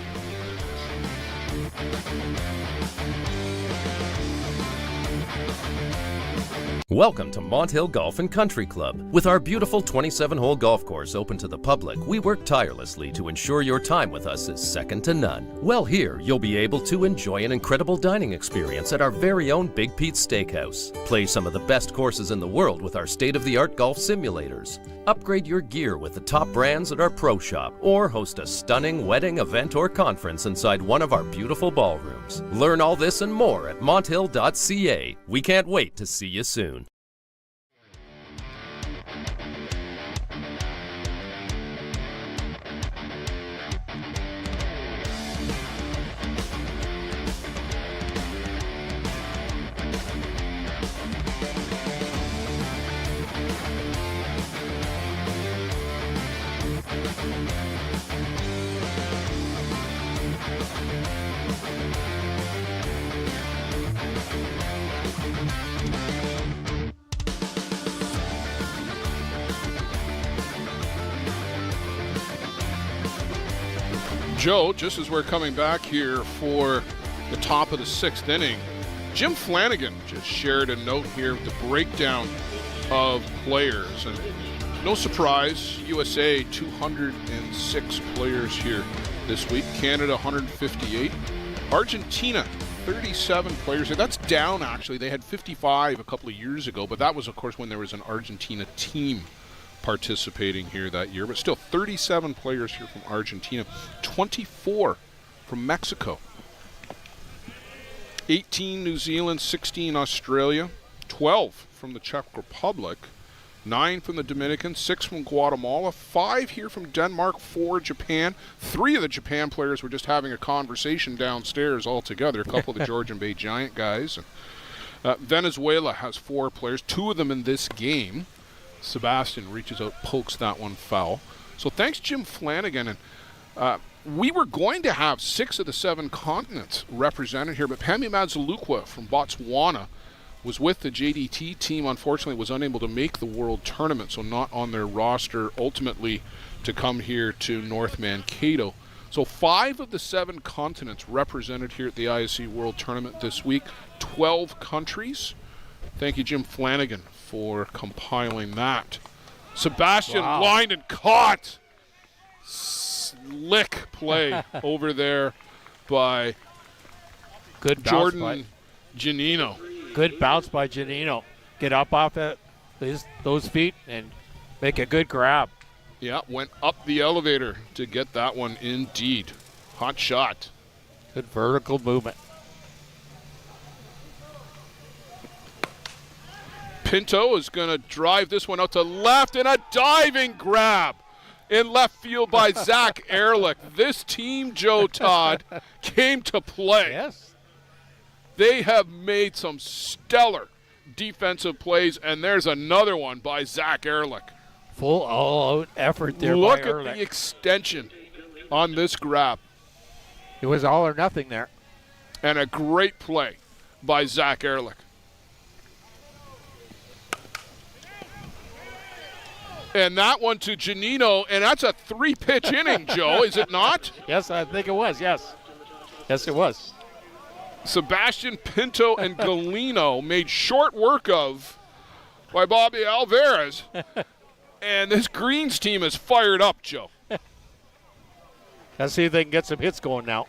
Welcome to Mont Hill Golf and Country Club. With our beautiful 27-hole golf course open to the public, we work tirelessly to ensure your time with us is second to none. Well, here you'll be able to enjoy an incredible dining experience at our very own Big Pete's Steakhouse. Play some of the best courses in the world with our state-of-the-art golf simulators. Upgrade your gear with the top brands at our pro shop, or host a stunning wedding, event, or conference inside one of our beautiful ballrooms. Learn all this and more at monthill.ca. We can't wait to see you soon. Joe, just as we're coming back here for the top of the 6th inning, Jim Flanagan just shared a note here with the breakdown of players. And no surprise, USA 206 players here this week. Canada 158. Argentina 37 players here. That's down, actually. They had 55 a couple of years ago, but that was, of course, when there was an Argentina team participating here that year. But still, 37 players here from Argentina, 24 from Mexico, 18 New Zealand, 16 Australia, 12 from the Czech Republic, 9 from the Dominican, 6 from Guatemala, 5 here from Denmark, 4 Japan. 3 of the Japan players were just having a conversation downstairs all together. A couple of the Georgian Bay Giant guys. Venezuela has 4 players, 2 of them in this game. Sebastian reaches out, pokes that one foul. So thanks, Jim Flanagan. And we were going to have 6 of the 7 continents represented here, but Pami Madzalukwa from Botswana was with the JDT team, unfortunately was unable to make the World Tournament, so not on their roster ultimately to come here to North Mankato. So 5 of the 7 continents represented here at the ISC World Tournament this week, 12 countries. Thank you, Jim Flanagan, for compiling that. Sebastian lined and caught. Slick play over there by Jordan Giannino. Good bounce by Giannino. Get up off those feet and make a good grab. Yeah, went up the elevator to get that one indeed. Hot shot. Good vertical movement. Pinto is going to drive this one out to left, and a diving grab in left field by Zach Ehrlich. This team, Joe Todd, came to play. Yes. They have made some stellar defensive plays, and there's another one by Zach Ehrlich. Full all-out effort there by Look Ehrlich. at the extension on this grab. It was all or nothing there. And a great play by Zach Ehrlich. And that one to Giannino, and that's a 3-pitch inning, Joe, is it not? Yes, I think it was, yes. Yes, it was. Sebastian Pinto and Galino made short work of by Bobby Alvarez. And this Greens team is fired up, Joe. Let's see if they can get some hits going now.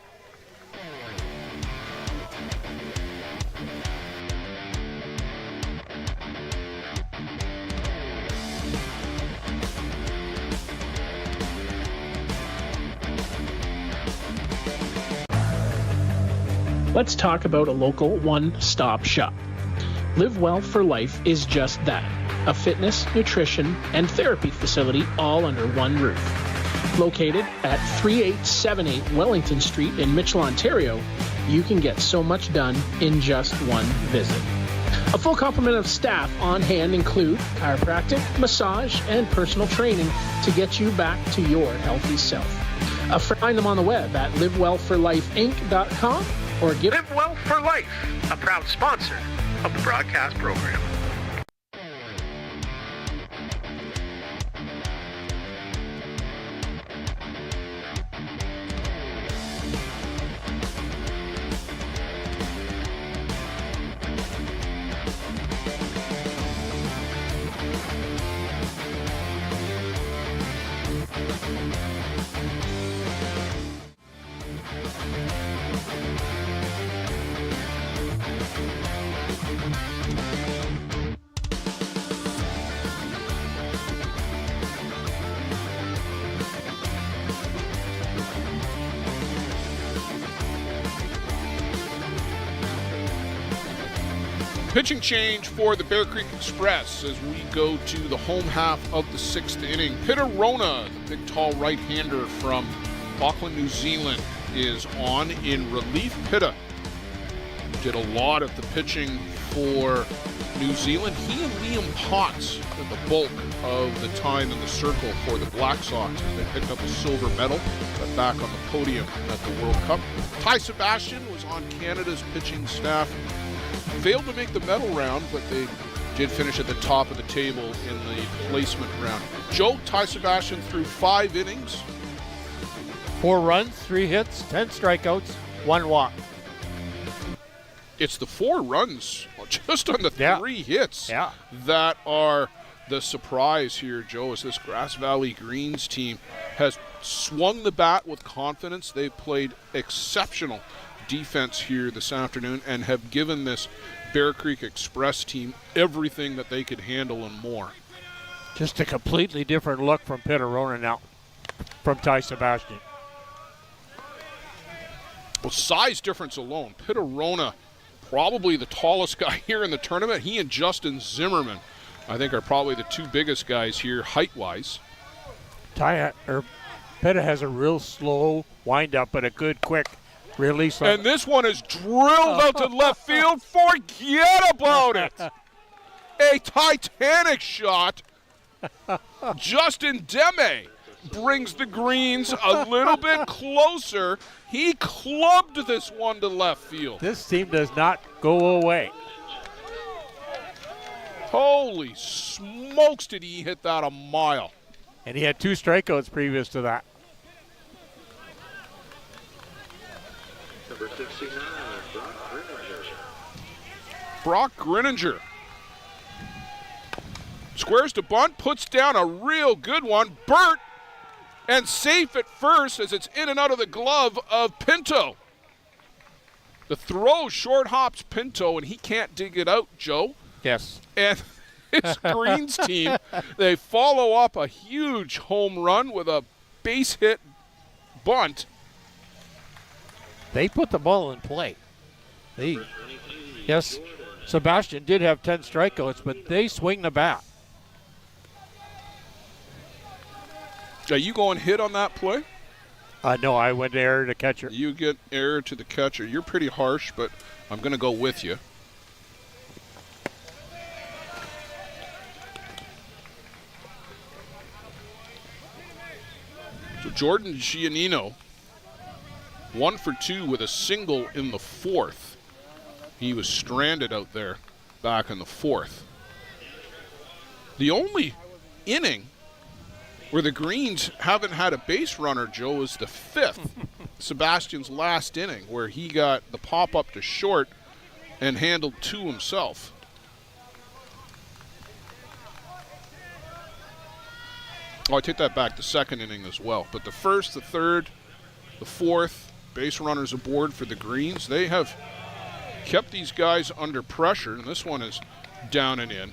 Let's talk about a local one-stop shop. Live Well for Life is just that, a fitness, nutrition, and therapy facility all under one roof. Located at 3878 Wellington Street in Mitchell, Ontario, you can get so much done in just one visit. A full complement of staff on hand include chiropractic, massage, and personal training to get you back to your healthy self. Find them on the web at livewellforlifeinc.com or give Live Well for Life, a proud sponsor of the broadcast program. Pitching change for the Bear Creek Express as we go to the home half of the 6th inning. Peter Rona, the big tall right-hander from Auckland, New Zealand, is on in relief. Pitta did a lot of the pitching for New Zealand. He and Liam Potts did the bulk of the time in the circle for the Black Sox as they picked up a silver medal, but back on the podium at the World Cup. Ty Sebastian was on Canada's pitching staff. Failed to make the medal round, but they did finish at the top of the table in the placement round. Joe, Ty Sebastian threw 5 innings. 4 runs, 3 hits, 10 strikeouts, 1 walk. It's the 4 runs, just on the 3 hits that are the surprise here, Joe, as this Grass Valley Greens team has swung the bat with confidence. They've played exceptional defense here this afternoon and have given this Bear Creek Express team everything that they could handle and more. Just a completely different look from Peter Rona now, from Ty Sebastian. Well, size difference alone. Peter Rona, probably the tallest guy here in the tournament. He and Justin Zimmerman I think are probably the two biggest guys here height-wise. Pitta has a real slow wind-up, but a good, quick release. And this one is drilled out to left field. Forget about it. A Titanic shot. Justin Deme brings the Greens a little bit closer. He clubbed this one to left field. This team does not go away. Holy smokes, did he hit that a mile. And he had 2 strikeouts previous to that. Number 69, Brock Grinninger. Squares to bunt, puts down a real good one. Burt, and safe at first as it's in and out of the glove of Pinto. The throw short hops Pinto, and he can't dig it out, Joe. Yes. And his Greens team, they follow up a huge home run with a base hit bunt. They put the ball in play. Yes, Sebastian did have 10 strikeouts, but they swing the bat. Are you going hit on that play? No, I went error to catcher. You get error to the catcher. You're pretty harsh, but I'm going to go with you. So Jordan Giannino, 1 for 2 with a single in the 4th. He was stranded out there back in the 4th. The only inning where the Greens haven't had a base runner, Joe, is the 5th. Sebastian's last inning, where he got the pop-up to short and handled 2 himself. Oh, I take that back, the 2nd inning as well. But the 1st, the 3rd, the 4th, base runners aboard for the Greens. They have kept these guys under pressure, and this one is down and in.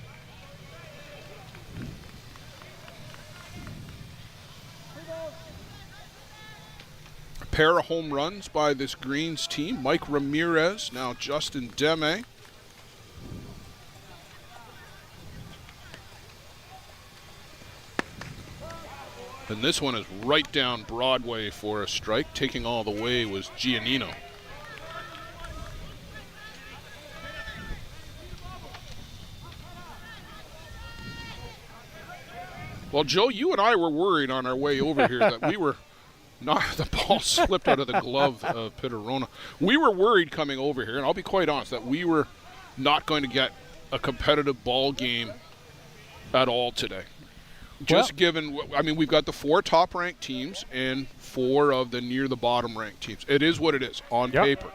A pair of home runs by this Greens team. Mike Ramirez, now Justin Deme. And this one is right down Broadway for a strike. Taking all the way was Giannino. Well, Joe, you and I were worried on our way over here that we were not, the ball slipped out of the glove of Pittarona. We were worried coming over here, and I'll be quite honest, that we were not going to get a competitive ball game at all today. Just given, I mean, we've got the 4 top-ranked teams and 4 of the near-the-bottom-ranked teams. It is what it is on paper.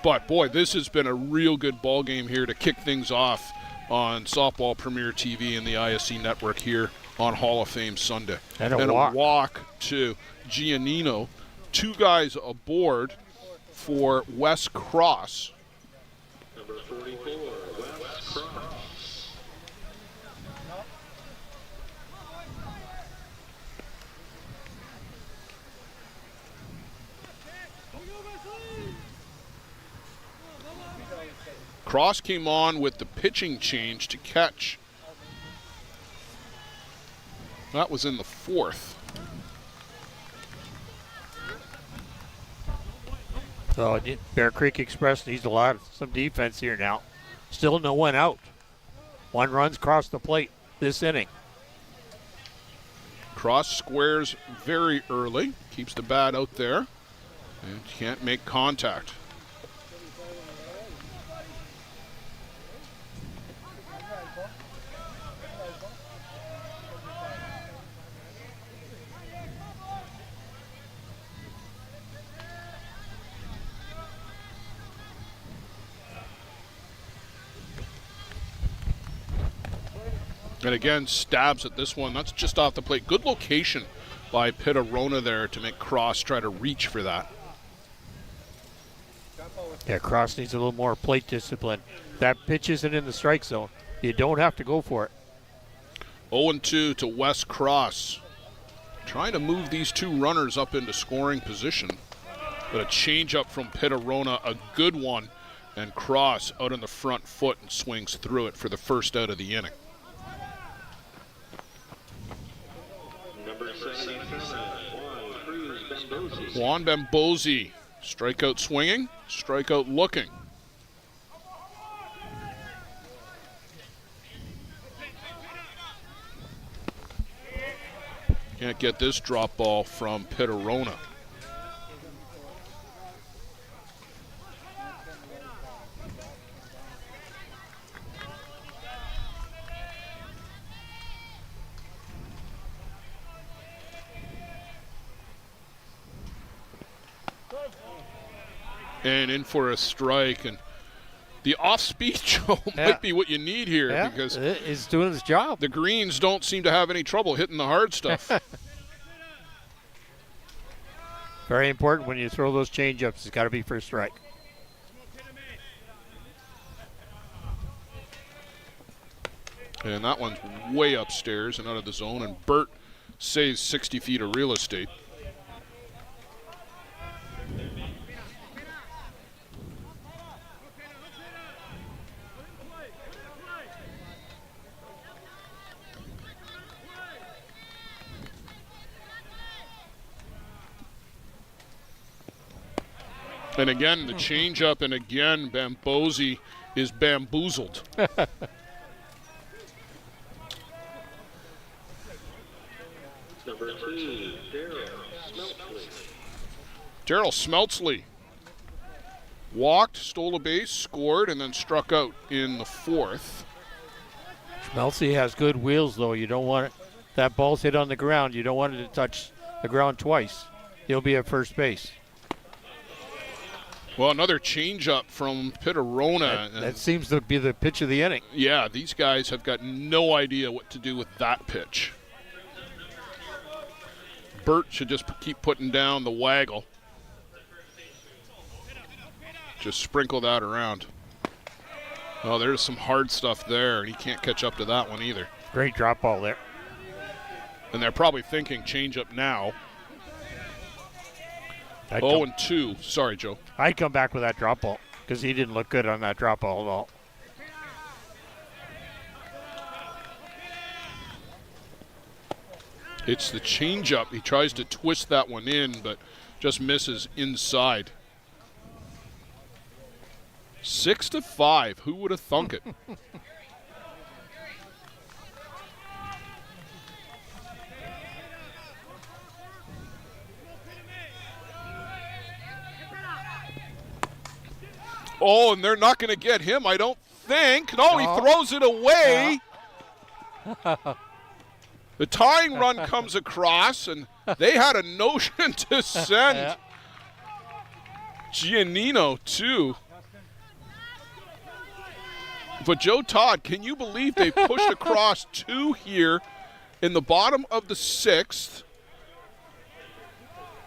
But, boy, this has been a real good ball game here to kick things off on Softball Premier TV and the ISC network here on Hall of Fame Sunday. And a walk to Giannino. 2 guys aboard for Wes Cross. Number 44, Wes Cross. Cross came on with the pitching change to catch. That was in the 4th. So Bear Creek Express needs some defense here now. Still no one out. 1 run's across the plate this inning. Cross squares very early. Keeps the bat out there. And can't make contact. And again, stabs at this one. That's just off the plate. Good location by Pittarona there to make Cross try to reach for that. Yeah, Cross needs a little more plate discipline. That pitch isn't in the strike zone. You don't have to go for it. 0-2 to Wes Cross. Trying to move these 2 runners up into scoring position. But a changeup from Pittarona, a good one. And Cross out on the front foot and swings through it for the first out of the inning. Juan Bambosi. Strikeout swinging, strikeout looking. Can't get this drop ball from Pittarona. And in for a strike, and the off-speed Joe might be what you need here because it's doing its job. The greens don't seem to have any trouble hitting the hard stuff. Very important when you throw those changeups. It's got to be for a strike. And that one's way upstairs and out of the zone, and Burt saves 60 feet of real estate. And again, the changeup, and again, Bambosi is bamboozled. Number 2, Daryl Smeltley. Daryl Smeltley walked, stole a base, scored, and then struck out in the fourth. Smeltley has good wheels, though. You don't want it. That ball's hit on the ground. You don't want it to touch the ground twice. He'll be at first base. Well, another changeup from Pittarona. That seems to be the pitch of the inning. Yeah, these guys have got no idea what to do with that pitch. Burt should just keep putting down the waggle. Just sprinkle that around. Oh, there's some hard stuff there, and he can't catch up to that one either. Great drop ball there. And they're probably thinking changeup now. 0-2. Sorry, Joe. I'd come back with that drop ball because he didn't look good on that drop ball at all. It's the changeup. He tries to twist that one in, but just misses inside. 6-5. Who would have thunk it? Oh, and they're not going to get him, I don't think. No, he throws it away. The tying run comes across, and they had a notion to send Giannino, too. But Joe Todd, can you believe they pushed across 2 here in the bottom of the 6th?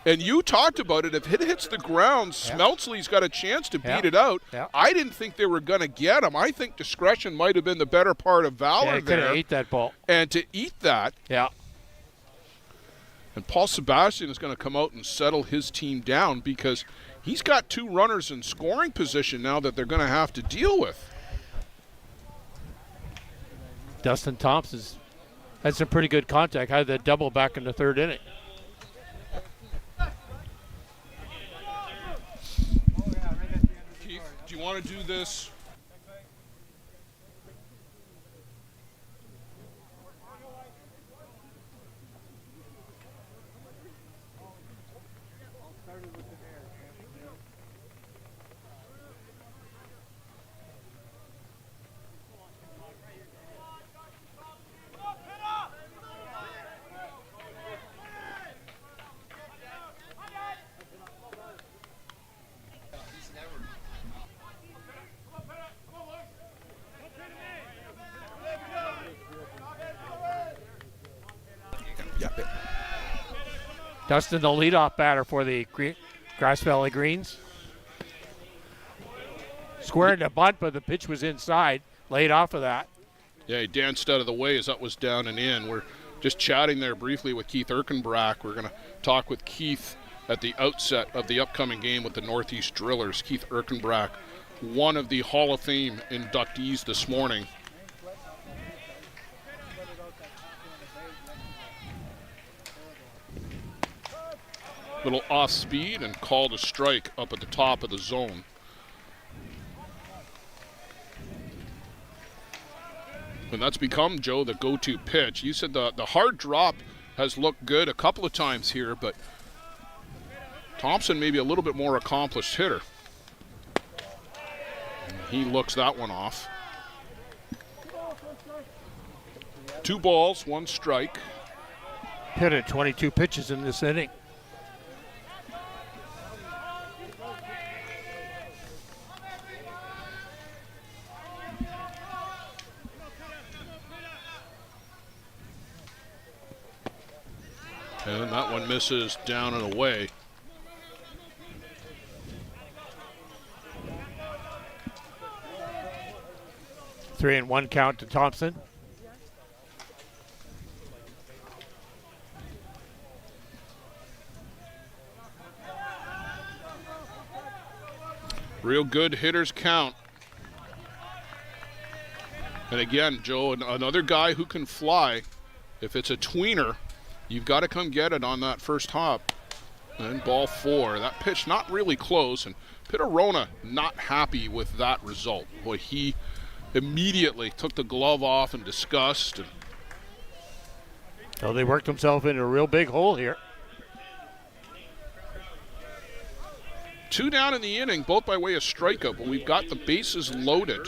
And you talked about it. If it hits the ground, Smeltley's got a chance to beat it out. I didn't think they were going to get him. I think discretion might have been the better part of valor there. Could have ate that ball. And to eat that. Yeah. And Paul Sebastian is going to come out and settle his team down because he's got 2 runners in scoring position now that they're going to have to deal with. Dustin Thompson's had some pretty good contact. Had that double back in the 3rd inning. Keith, do you want to do this? Dustin, the leadoff batter for the Grass Valley Greens. Squared the bunt, but the pitch was inside. Laid off of that. Yeah, he danced out of the way as that was down and in. We're just chatting there briefly with Keith Erkenbrack. We're going to talk with Keith at the outset of the upcoming game with the Northeast Drillers. Keith Erkenbrack, one of the Hall of Fame inductees this morning. Little off speed and called a strike up at the top of the zone. And that's become, Joe, the go-to pitch. You said the hard drop has looked good a couple of times here, but Thompson may be a little bit more accomplished hitter. And he looks that one off. 2 balls, 1 strike. Hit it 22 pitches in this inning. And that one misses down and away. Three and 1 count to Thompson. Real good hitters count. And again, Joe, another guy who can fly. If it's a tweener, you've got to come get it on that first hop. And ball 4. That pitch not really close, and Pittarona not happy with that result. Boy, he immediately took the glove off in disgust. And so they worked themselves into a real big hole here. 2 down in the inning, both by way of strikeout, but we've got the bases loaded.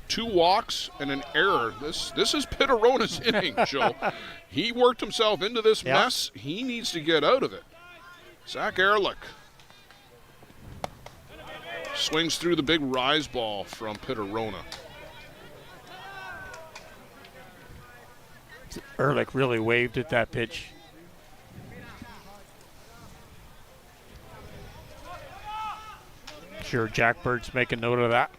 2 walks and an error. This is Pittarona's inning, Joe. He worked himself into this mess. He needs to get out of it. Zach Ehrlich swings through the big rise ball from Pittarona. Ehrlich really waved at that pitch. Sure, Jack Bird's making note of that.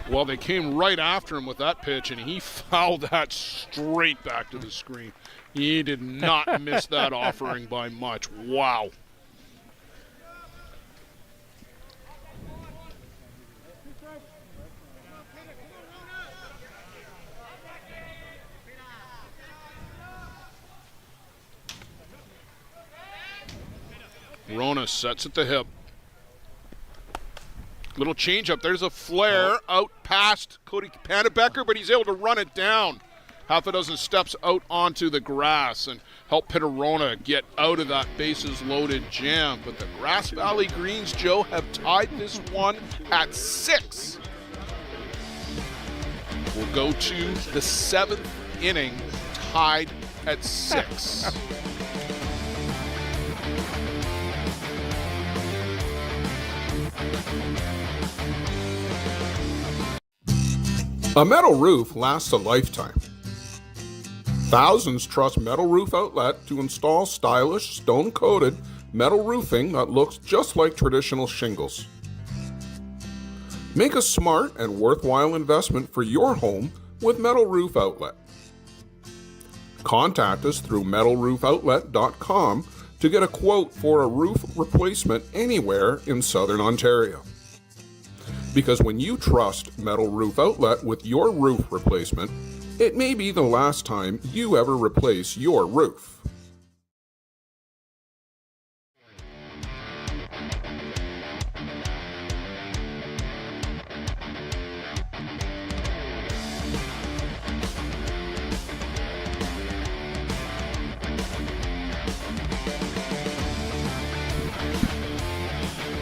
Well, they came right after him with that pitch, and he fouled that straight back to the screen. He did not miss that offering by much. Wow. Rona sets at the hip. Little changeup. There's a flare out past Cody Pannebecker, but he's able to run it down. Half a dozen steps out onto the grass and help Pittarona get out of that bases loaded jam. But the Grass Valley Greens, Joe, have tied this one at 6. We'll go to the 7th inning, tied at 6. A metal roof lasts a lifetime. Thousands trust Metal Roof Outlet to install stylish, stone-coated metal roofing that looks just like traditional shingles. Make a smart and worthwhile investment for your home with Metal Roof Outlet. Contact us through metalroofoutlet.com to get a quote for a roof replacement anywhere in Southern Ontario. Because when you trust Metal Roof Outlet with your roof replacement, it may be the last time you ever replace your roof.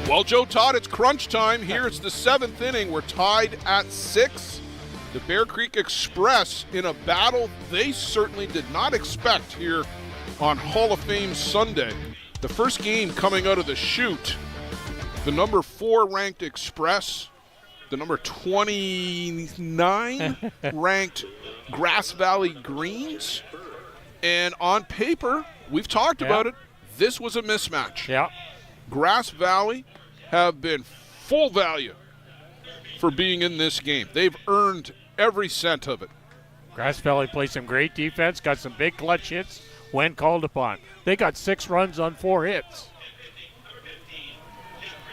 Well, Joe Todd, it's crunch time. Here it's the 7th inning. We're tied at 6. The Bear Creek Express in a battle they certainly did not expect here on Hall of Fame Sunday. The first game coming out of the chute, the number 4 ranked Express, the number 29 ranked Grass Valley Greens. And on paper, we've talked about it, this was a mismatch. Yeah. Grass Valley have been full value for being in this game. They've earned every cent of it. Grass Valley played some great defense, got some big clutch hits when called upon. They got 6 runs on 4 hits.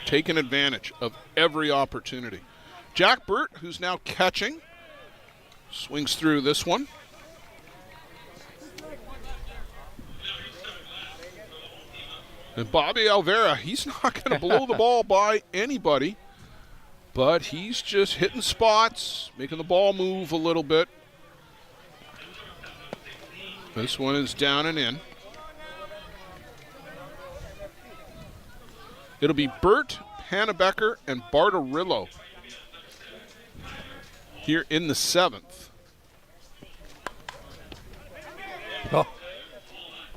Taking advantage of every opportunity. Jack Burt, who's now catching, swings through this one. And Bobby Alvera, he's not going to blow the ball by anybody, but he's just hitting spots, making the ball move a little bit. This one is down and in. It'll be Bert, Pannebecker, and Bartarillo here in the 7th. Oh.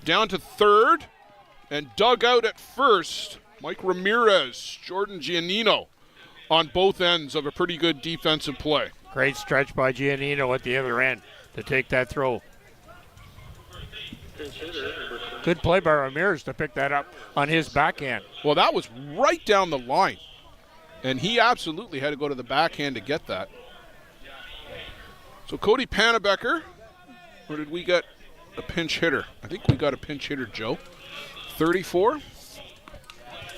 Down to 3rd and dug out at first. Mike Ramirez, Jordan Giannino on both ends of a pretty good defensive play. Great stretch by Giannino at the other end to take that throw. Good play by Ramirez to pick that up on his backhand. Well, that was right down the line, and he absolutely had to go to the backhand to get that. So Cody Pannebecker, or did we get a pinch hitter? I think we got a pinch hitter, Joe. 34,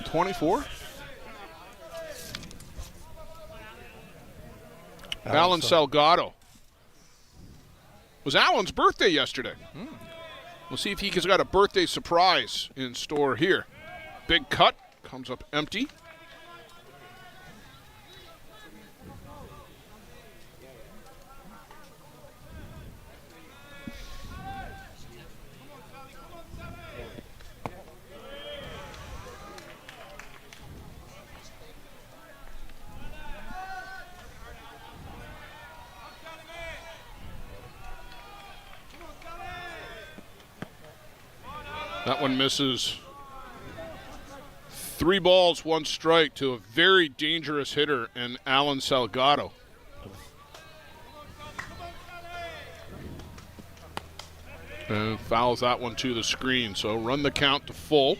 24. Alan Salgado. It was Alan's birthday yesterday. We'll see if he's got a birthday surprise in store here. Big cut, comes up empty. That one misses. 3 balls, 1 strike to a very dangerous hitter in Alan Salgado. And fouls that one to the screen, so run the count to full.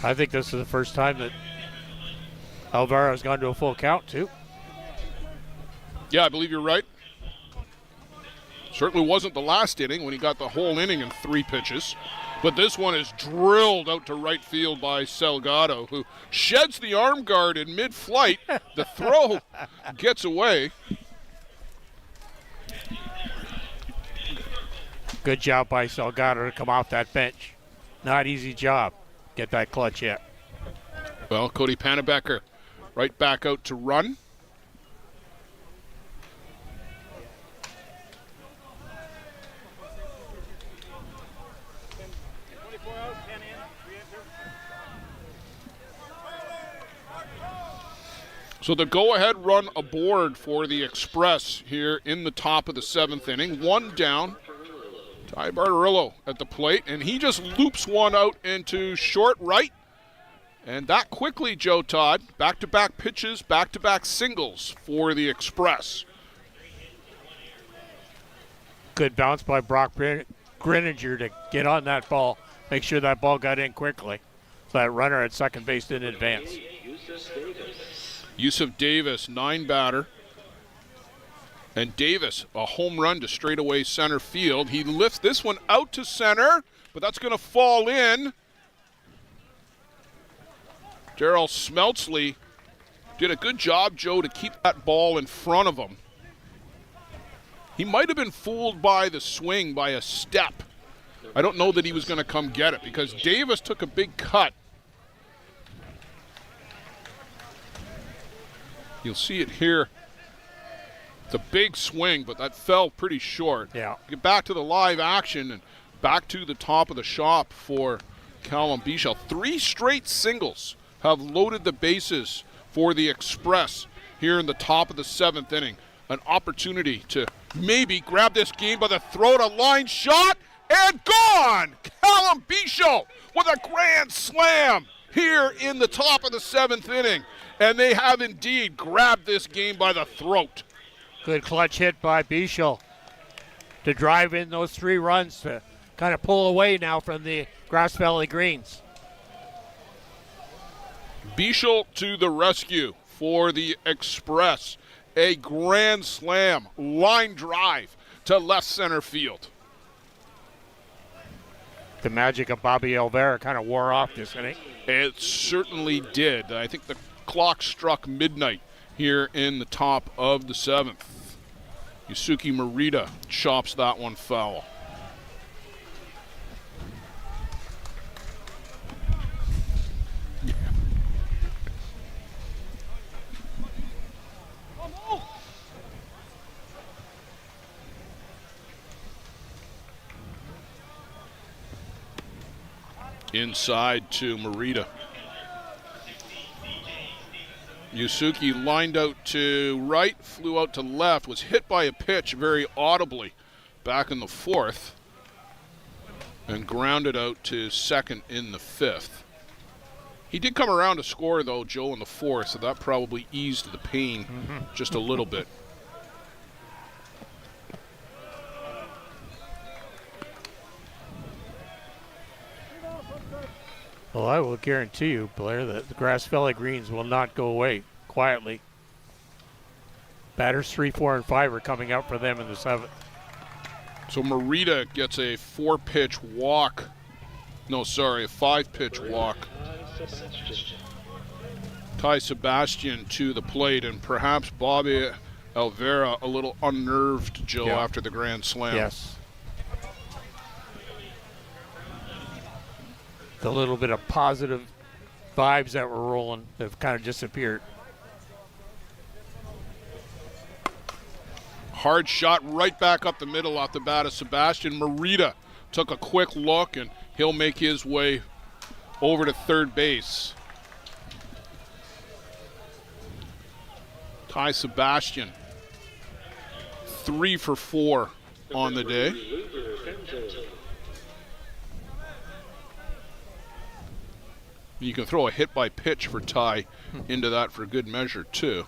I think this is the first time that Alvara's gone to a full count, too. Yeah, I believe you're right. Certainly wasn't the last inning when he got the whole inning in 3 pitches. But this one is drilled out to right field by Salgado, who sheds the arm guard in mid-flight. The throw gets away. Good job by Salgado to come off that bench. Not easy job. Get that clutch hit. Well, Cody Pannebecker right back out to run. So the go-ahead run aboard for the Express here in the top of the 7th inning. 1 down. Ty Bartarillo at the plate, and he just loops one out into short right. And that quickly, Joe Todd, back-to-back pitches, back-to-back singles for the Express. Good bounce by Brock Greninger to get on that ball, make sure that ball got in quickly. So that runner at second base didn't advance. Yusuf Davis, 9 batter. And Davis, a home run to straightaway center field. He lifts this one out to center, but that's going to fall in. Darryl Smeltzley did a good job, Joe, to keep that ball in front of him. He might have been fooled by the swing by a step. I don't know that he was going to come get it because Davis took a big cut. You'll see it here. It's a big swing, but that fell pretty short. Yeah. Get back to the live action and back to the top of the shop for Callum Bichel. 3 straight singles have loaded the bases for the Express here in the top of the 7th inning. An opportunity to maybe grab this game by the throat. A line shot and gone! Callum Bichel with a grand slam here in the top of the 7th inning. And they have indeed grabbed this game by the throat. Good clutch hit by Bichel to drive in those 3 runs to kind of pull away now from the Grass Valley Greens. Bichel to the rescue for the Express. A grand slam line drive to left center field. The magic of Bobby Alvera kind of wore off this inning. It certainly did. I think the clock struck midnight here in the top of the 7th. Yusuke Morita chops that one foul. Inside to Morita. Yusuke lined out to right, flew out to left, was hit by a pitch very audibly back in the fourth, and grounded out to second in the fifth. He did come around to score, though, Joe, in the fourth, so that probably eased the pain just a little bit. Well, I will guarantee you, Blair, that the Grass Valley Greens will not go away quietly. Batters 3, 4, and 5 are coming out for them in the 7th. So Morita gets a 4-pitch walk. No, sorry, a 5-pitch walk. Ty Sebastian to the plate, and perhaps Bobby Alvera a little unnerved, Joe, after the grand slam. Yes. The little bit of positive vibes that were rolling have kind of disappeared. Hard shot right back up the middle off the bat of Sebastian. Morita took a quick look, and he'll make his way over to third base. Ty Sebastian, 3 for 4 on the day. You can throw a hit by pitch for Ty into that for good measure, too.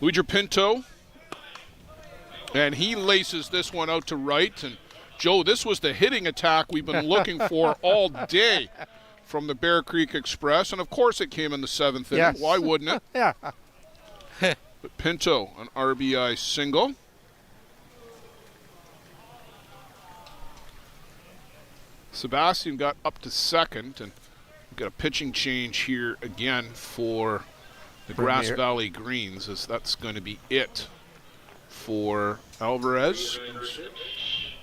Luigi Pinto, and he laces this one out to right. And Joe, this was the hitting attack we've been looking for all day from the Bear Creek Express, and of course it came in the 7th inning. Yes. Why wouldn't it? Yeah. But Pinto, an RBI single. Sebastian got up to second, and we've got a pitching change here again for the Grass Valley Greens, as that's going to be it for Alvarez.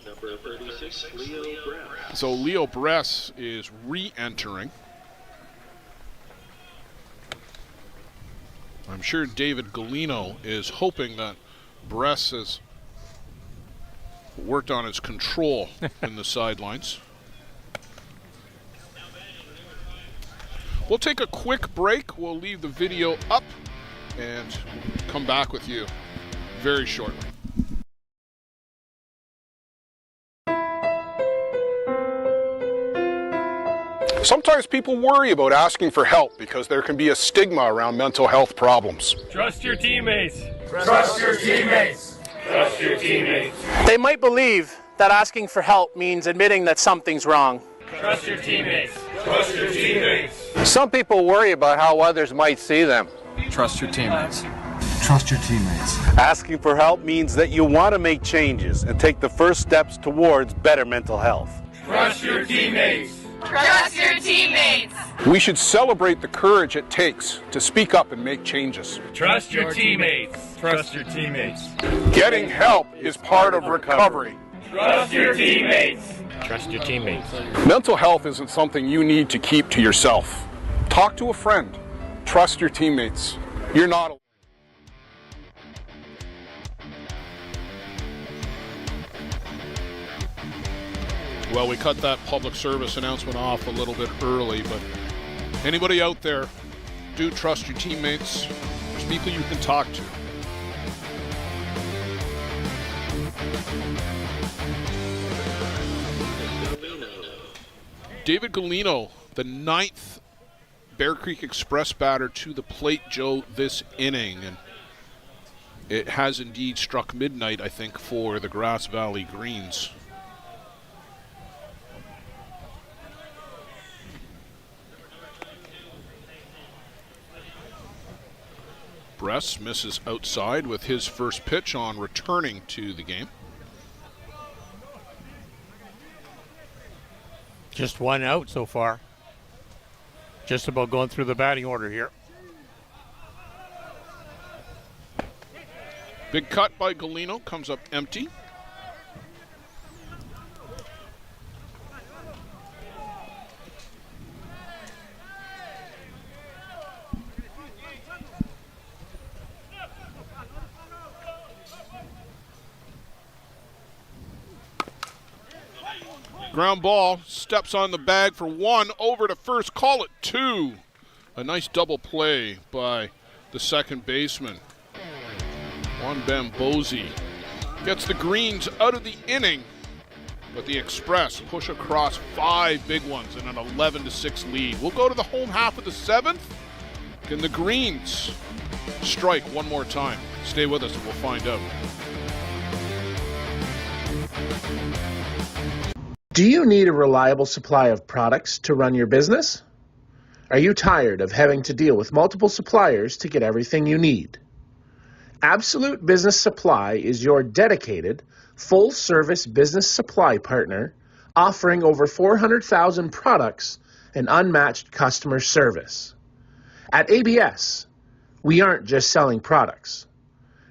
Number 36, Leo Bress. So Leo Bress is re-entering. I'm sure David Galino is hoping that Bress has worked on his control in the sidelines. We'll take a quick break. We'll leave the video up and come back with you very shortly. Sometimes people worry about asking for help because there can be a stigma around mental health problems. Trust your teammates. Trust your teammates. Trust your teammates. They might believe that asking for help means admitting that something's wrong. Trust your teammates. Trust your teammates. Some people worry about how others might see them. Trust your teammates. Trust your teammates. Asking for help means that you want to make changes and take the first steps towards better mental health. Trust your teammates. Trust your teammates. We should celebrate the courage it takes to speak up and make changes. Trust your teammates. Trust your teammates. Getting help is part of recovery. Trust your teammates. Trust your teammates. Mental health isn't something you need to keep to yourself. Talk to a friend. Trust your teammates. You're not alone. Well, we cut that public service announcement off a little bit early, but anybody out there, do trust your teammates. There's people you can talk to. David Galino, the 9th Bear Creek Express batter to the plate, Joe, this inning. And it has indeed struck midnight, I think, for the Grass Valley Greens. Bress misses outside with his first pitch on returning to the game. Just one out so far. Just about going through the batting order here. Big cut by Galino, comes up empty. Ground ball, steps on the bag for 1, over to first, call it 2. A nice double play by the second baseman. Juan Bambosi gets the Greens out of the inning, but the Express push across 5 big ones and an 11-6 lead. We'll go to the home half of the 7th. Can the Greens strike one more time? Stay with us and we'll find out. Do you need a reliable supply of products to run your business? Are you tired of having to deal with multiple suppliers to get everything you need? Absolute Business Supply is your dedicated, full-service business supply partner offering over 400,000 products and unmatched customer service. At ABS, we aren't just selling products.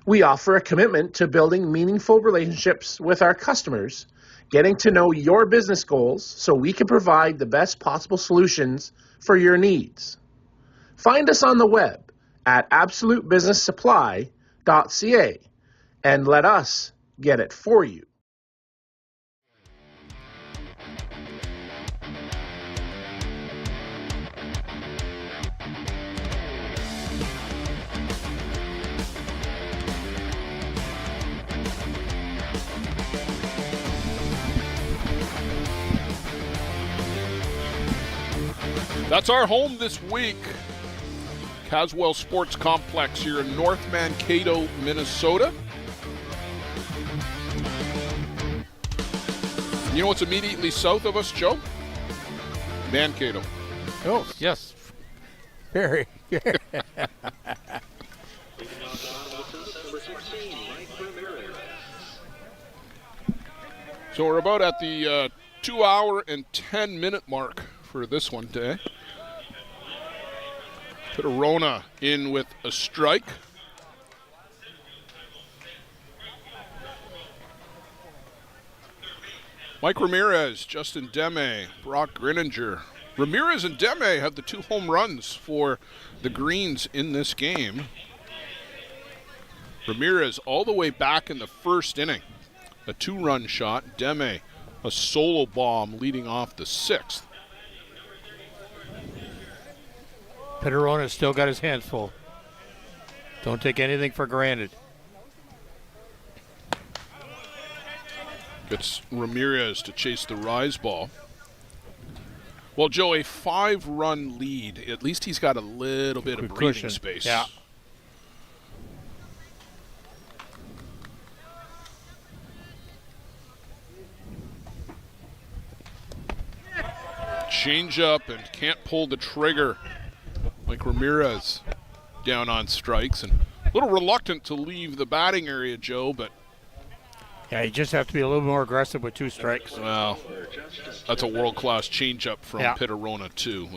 We offer a commitment to building meaningful relationships with our customers, getting to know your business goals so we can provide the best possible solutions for your needs. Find us on the web at absolutebusinesssupply.ca and let us get it for you. That's our home this week. Caswell Sports Complex here in North Mankato, Minnesota. You know what's immediately south of us, Joe? Mankato. Oh, yes. Very. So we're about at the 2 hour and 10 minute mark for this one today. Pitterona in with a strike. Mike Ramirez, Justin Deme, Brock Grinninger. Ramirez and Deme have the 2 home runs for the Greens in this game. Ramirez all the way back in the first inning. A 2-run shot. Deme, a solo bomb leading off the 6th. Pitterona's still got his hands full. Don't take anything for granted. Gets Ramirez to chase the rise ball. Well, Joe, a 5-run lead. At least he's got a little bit of breathing cushion. space. Yeah. Change up and can't pull the trigger. Like Ramirez down on strikes and a little reluctant to leave the batting area, Joe, but yeah, you just have to be a little more aggressive with 2 strikes. Well, that's a world-class changeup from Pitterona, too.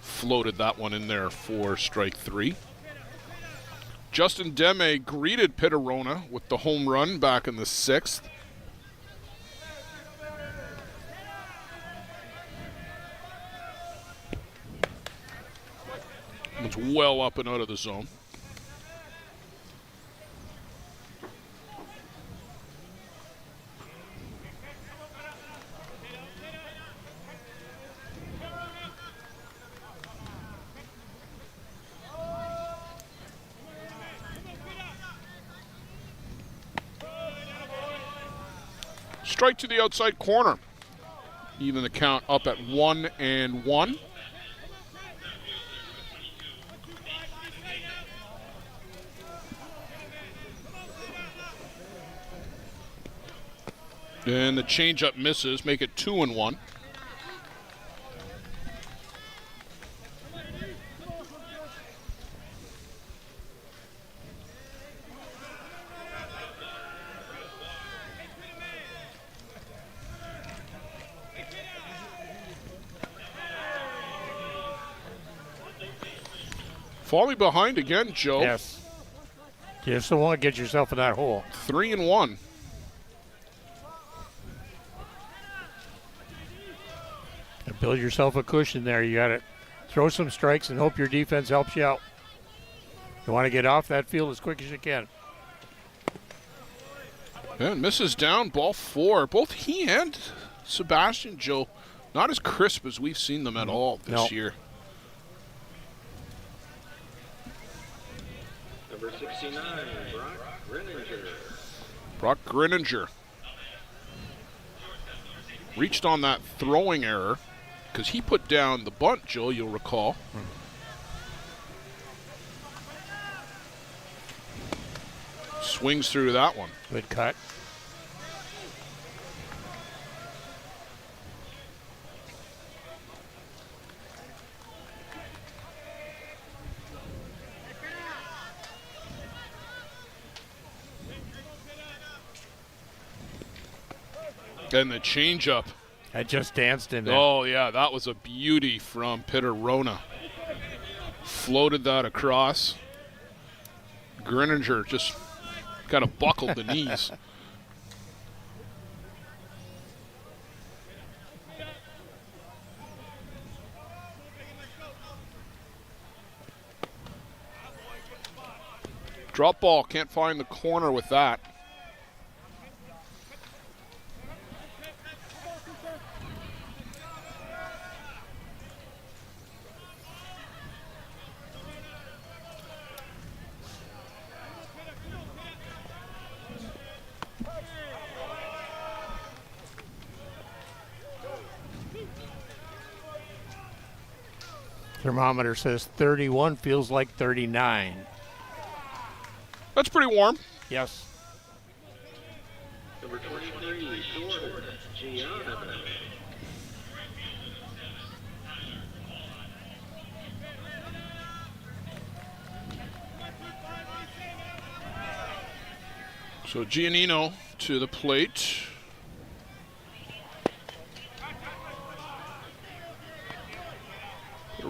Floated that one in there for strike 3. Justin Deme greeted Pitterona with the home run back in the 6th. It's well up and out of the zone. Strike to the outside corner. Even the count up at 1-1. And the changeup misses, make it 2-1. Falling behind again, Joe. Yes. You just don't want to get yourself in that hole. 3-1. And build yourself a cushion there. You got to throw some strikes and hope your defense helps you out. You want to get off that field as quick as you can. And misses down, ball 4. Both he and Sebastian, Joe, not as crisp as we've seen them at all this year. Number 69, Brock Greninger. Brock Greninger reached on that throwing error because he put down the bunt, Joe, you'll recall. Swings through that one. Good cut. And the changeup. I just danced in there. Oh, yeah, that was a beauty from Peter Rona. Floated that across. Greninger just kind of buckled the knees. Drop ball, can't find the corner with that. Thermometer says 31, feels like 39. That's pretty warm. Yes. Number 23, Jordan Gianna. So Giannino to the plate.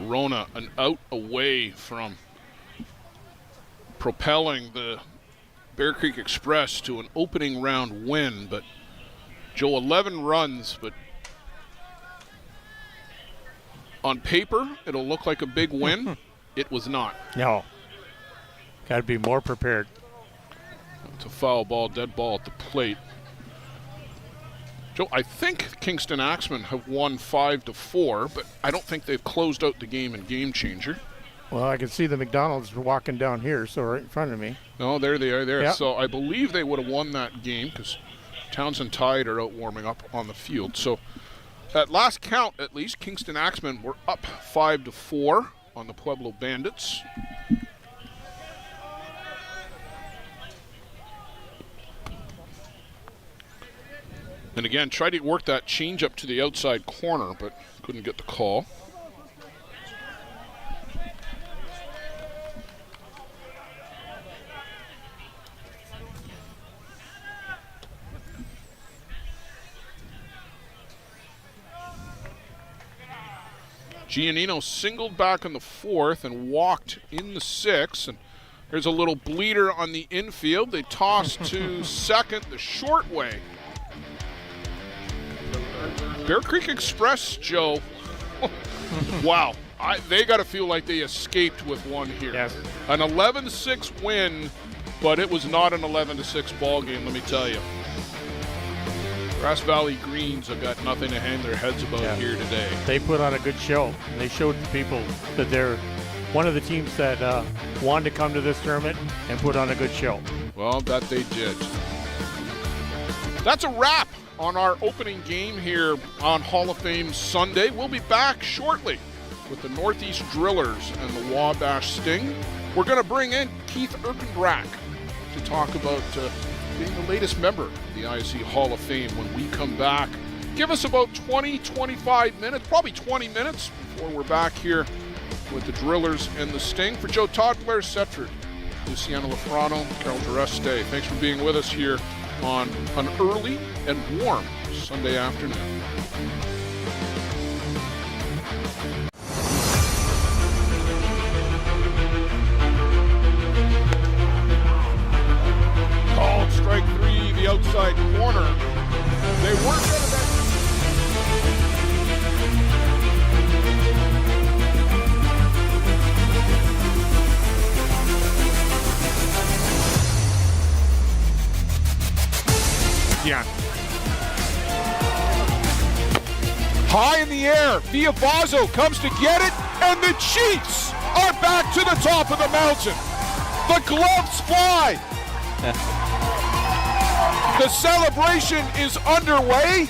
Rona an out away from propelling the Bear Creek Express to an opening round win, but Joe, 11 runs, but on paper it'll look like a big win. It was not. No. Got to be more prepared. It's a foul ball, dead ball at the plate. Joe, I think Kingston Axemen have won 5-4, but I don't think they've closed out the game in Game Changer. Well, I can see the McDonald's walking down here, so right in front of me. No, there they are there. Yep. So I believe they would have won that game because Townsend Tide are out warming up on the field. So at last count, at least, Kingston Axemen were up 5-4 on the Pueblo Bandits. And again, tried to work that change up to the outside corner, but couldn't get the call. Giannino singled back in the fourth and walked in the sixth. And there's a little bleeder on the infield. They toss to second the short way. Bear Creek Express, Joe. Wow. They got to feel like they escaped with one here. Yes. An 11-6 win, but it was not an 11-6 ball game, let me tell you. Grass Valley Greens have got nothing to hang their heads about here today. They put on a good show. They showed people that they're one of the teams that wanted to come to this tournament and put on a good show. Well, that they did. That's a wrap on our opening game here on Hall of Fame Sunday. We'll be back shortly with the Northeast Drillers and the Wabash Sting. We're going to bring in Keith Erkenbrack to talk about being the latest member of the ISC Hall of Fame when we come back. Give us about 20-25 minutes, probably 20 minutes before we're back here with the Drillers and the Sting. For Joe Todd, Blair Setford, Luciano Lafrano, Carol Dureste, thanks for being with us here on an early and warm Sunday afternoon. Called strike three, the outside corner. They weren't out of that. Yeah. High in the air, Viavazo comes to get it, and the Chiefs are back to the top of the mountain. The gloves fly. The celebration is underway.